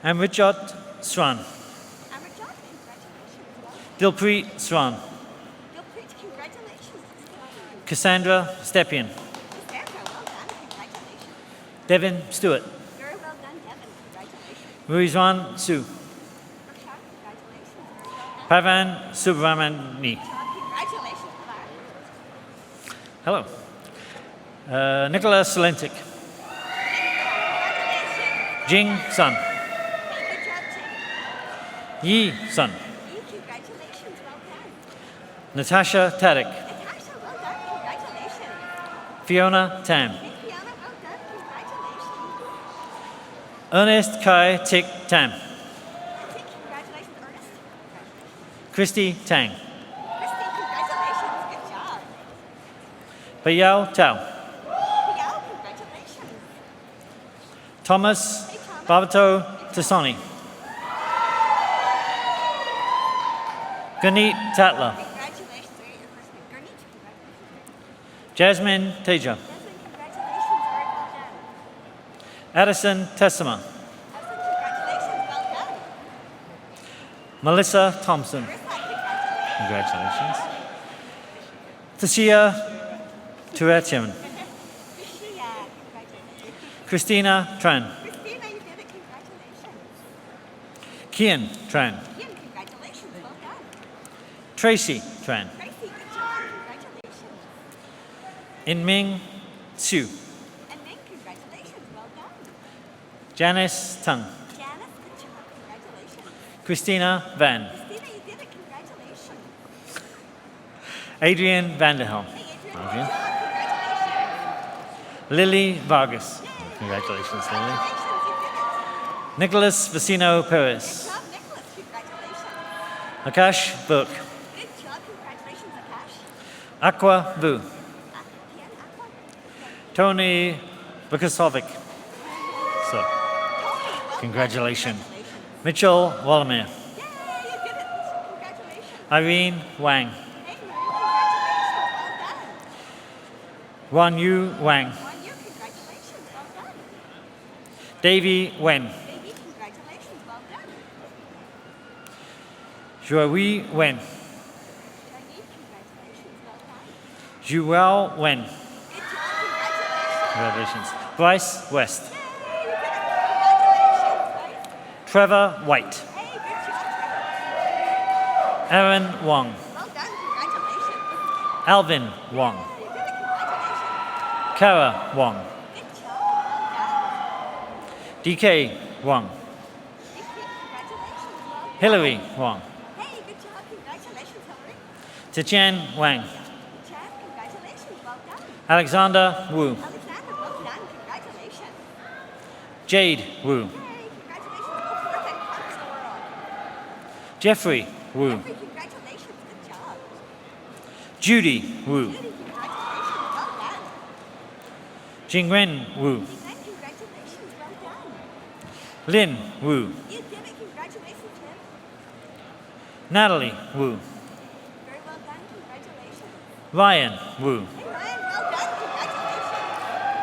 [SPEAKER 7] And Richard Swan.
[SPEAKER 1] Amarjot, congratulations. Well done.
[SPEAKER 7] Dilpreet Swan.
[SPEAKER 1] Dilpreet, congratulations.
[SPEAKER 7] Cassandra Stepien.
[SPEAKER 1] Cassandra, well done. Congratulations.
[SPEAKER 7] Devin Stewart.
[SPEAKER 1] Very well done, Devin. Congratulations.
[SPEAKER 7] Murizwan Su.
[SPEAKER 1] Prashant, congratulations. Very well done.
[SPEAKER 7] Pavan Subramani.
[SPEAKER 1] Congratulations, Clara.
[SPEAKER 7] Hello. Nicola Salentic.
[SPEAKER 1] Congratulations.
[SPEAKER 7] Jing Sun.
[SPEAKER 1] Hey, good job, Jing.
[SPEAKER 7] Yi Sun.
[SPEAKER 1] Hey, congratulations. Well done.
[SPEAKER 7] Natasha Tadek.
[SPEAKER 1] Natasha, well done. Congratulations.
[SPEAKER 7] Fiona Tam.
[SPEAKER 1] Hey, Fiona, well done. Congratulations.
[SPEAKER 7] Ernest Kai Tik Tam.
[SPEAKER 1] Hey, congratulations, Ernest.
[SPEAKER 7] Christy Tang.
[SPEAKER 1] Christy, congratulations. Good job.
[SPEAKER 7] Bayao Tao.
[SPEAKER 1] Piao, congratulations.
[SPEAKER 7] Thomas
[SPEAKER 1] Hey, Thomas.
[SPEAKER 7] Babato Tassoni. Ganit Tatler.
[SPEAKER 1] Congratulations. Wait, your first name. Gurneet, congratulations.
[SPEAKER 7] Jasmine Teja.
[SPEAKER 1] Desmond, congratulations. Very well done.
[SPEAKER 7] Addison Tessima.
[SPEAKER 1] Desmond, congratulations. Well done.
[SPEAKER 7] Melissa Thompson.
[SPEAKER 1] Marissa, congratulations.
[SPEAKER 7] Congratulations. Tashia Turetian.
[SPEAKER 1] Rishia, congratulations.
[SPEAKER 7] Christina Tran.
[SPEAKER 1] Christina, you did it. Congratulations.
[SPEAKER 7] Kian Tran.
[SPEAKER 1] Ian, congratulations. Well done.
[SPEAKER 7] Tracy Tran.
[SPEAKER 1] Tracy, good job. Congratulations.
[SPEAKER 7] Inming Su.
[SPEAKER 1] And Ming, congratulations. Well done.
[SPEAKER 7] Janice Tung.
[SPEAKER 1] Janice, good job. Congratulations.
[SPEAKER 7] Christina Van.
[SPEAKER 1] Christina, you did it. Congratulations.
[SPEAKER 7] Adrian Vanderhelm.
[SPEAKER 1] Hey, Adrian, good
[SPEAKER 7] Adrian.
[SPEAKER 1] job. Congratulations.
[SPEAKER 7] Lily Vargas. Congratulations, Lily.
[SPEAKER 1] Congratulations, you did it.
[SPEAKER 7] Nicholas Vecino Perez.
[SPEAKER 1] Good job, Nicholas. Congratulations.
[SPEAKER 7] Akash Burke.
[SPEAKER 1] Good job. Congratulations, Akash.
[SPEAKER 7] Aqua Vu.
[SPEAKER 1] Pian, Aqua.
[SPEAKER 7] Tony Vukasovic. So, Congratulations. Mitchell Wallamere. Irene Wang. Wan Yu Wang. Davy Wen. Joey Wen. Joel Wen. Congratulations. Bryce West. Trevor White. Aaron Wong. Alvin Wong. Kara Wong. DK Wong. Hillary Wong. Tian Wang. Alexander Wu. Jade Wu. Jeffrey Wu. Judy Wu. Jingren Wu. Lin Wu. Natalie Wu. Ryan Wu.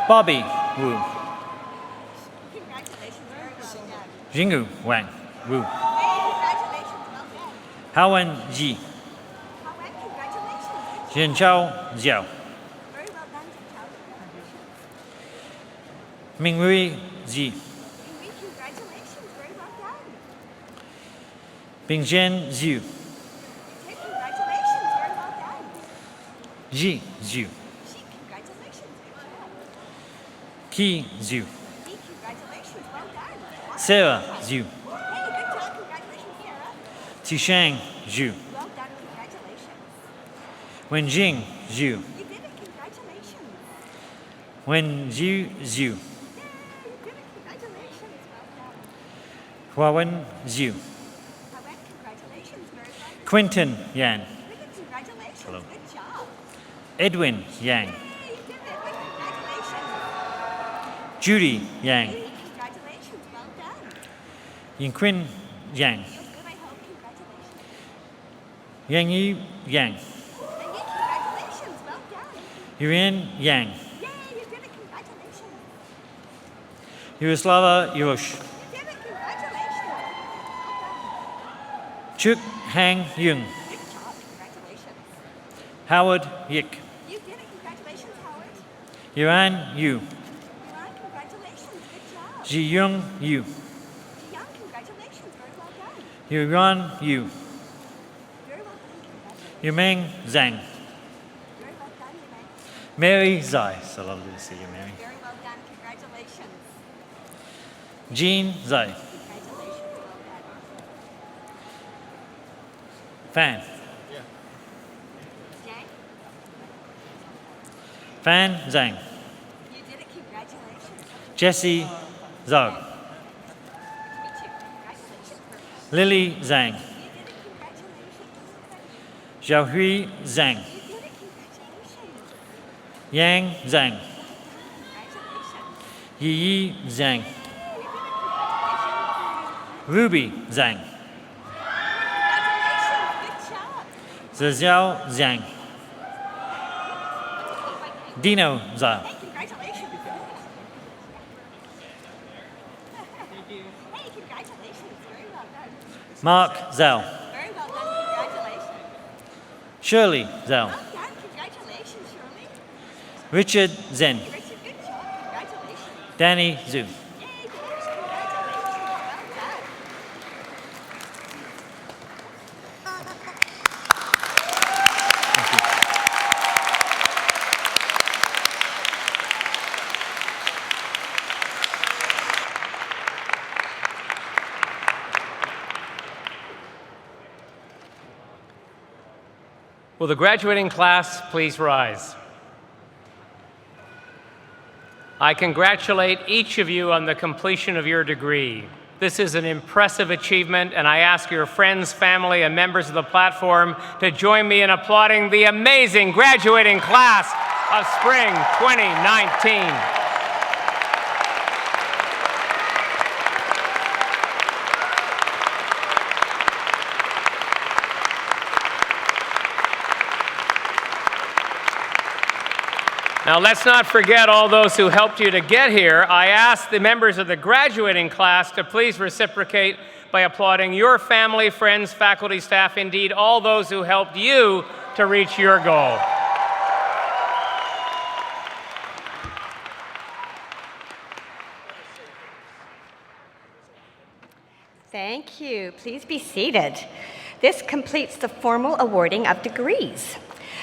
[SPEAKER 7] Bobby Wu. Jingu Wang Wu. Haowen Ji. Jianchao Jiao. Mingrui Ji. Bingzhen Zhu. Ji Zhu. Qi Zhu. Sarah Zhu. Tishang Zhu. Wenjing Zhu. Wenju Zhu. Huawen Zhu. Quentin Yan. Hello. Edwin Yang. Judy Yang. Yingqin Yang. Yang Yi Yang. Yuan Yang. Yaroslava Yarosh. Chuk Hang Yung. Howard Yik. Yuan Yu. Ji Yung Yu. Yuan Yu. Yumeng Zhang. Mary Zai. So lovely to see you, Mary.
[SPEAKER 1] Very well done. Congratulations.
[SPEAKER 7] Jean Zai.
[SPEAKER 1] Congratulations. Well done.
[SPEAKER 7] Fan.
[SPEAKER 1] Jay,
[SPEAKER 7] Fan Zhang.
[SPEAKER 1] you did it. Congratulations.
[SPEAKER 7] Jesse Zhao.
[SPEAKER 1] Me too. Congratulations.
[SPEAKER 7] Lily Zhang.
[SPEAKER 1] You did it. Congratulations.
[SPEAKER 7] Xiaohui Zhang.
[SPEAKER 1] You did it. Congratulations.
[SPEAKER 7] Yang Zhang.
[SPEAKER 1] Congratulations.
[SPEAKER 7] Yi Zhang.
[SPEAKER 1] You did it. Congratulations.
[SPEAKER 7] Ruby Zhang.
[SPEAKER 1] Congratulations. Good job.
[SPEAKER 7] Zhejiao Zhang. Dino Zhao.
[SPEAKER 1] Hey, congratulations. Hey, congratulations. Very well done.
[SPEAKER 7] Mark Zhao.
[SPEAKER 1] Very well done. Congratulations.
[SPEAKER 7] Shirley Zhao.
[SPEAKER 1] Well done. Congratulations, Shirley.
[SPEAKER 7] Richard Zen.
[SPEAKER 1] Richard, good job. Congratulations.
[SPEAKER 7] Danny Zhu.
[SPEAKER 1] Yay, congratulations. Well done.
[SPEAKER 3] Will the graduating class please rise? I congratulate each of you on the completion of your degree. This is an impressive achievement, and I ask your friends, family, and members of the platform to join me in applauding the amazing graduating class of Spring 2019. Now, let's not forget all those who helped you to get here. I ask the members of the graduating class to please reciprocate by applauding your family, friends, faculty, staff, indeed, all those who helped you to reach your goal.
[SPEAKER 1] Thank you. Please be seated. This completes the formal awarding of degrees.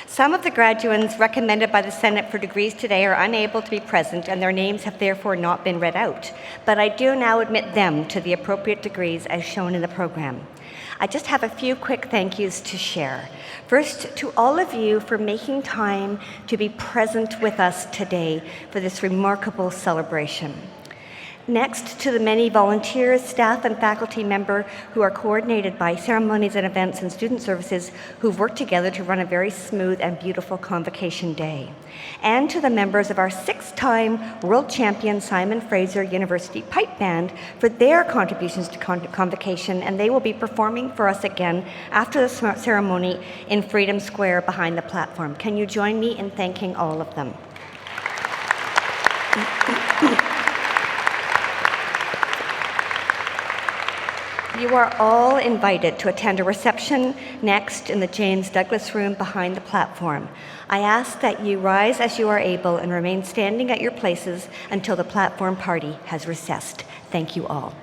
[SPEAKER 1] Some of the graduands recommended by the Senate for degrees today are unable to be present, and their names have therefore not been read out. But I do now admit them to the appropriate degrees as shown in the program. I just have a few quick thank yous to share. First, to all of you for making time to be present with us today for this remarkable celebration. Next, to the many volunteers, staff, and faculty members who are coordinated by ceremonies and events and student services who've worked together to run a very smooth and beautiful Convocation Day. And to the members of our 6-time world champion Simon Fraser University Pipe Band for their contributions to Convocation, and they will be performing for us again after the ceremony in Freedom Square behind the platform. Can you join me in thanking all of them? You are all invited to attend a reception next in the James Douglas Room behind the platform. I ask that you rise as you are able and remain standing at your places until the platform party has recessed. Thank you all.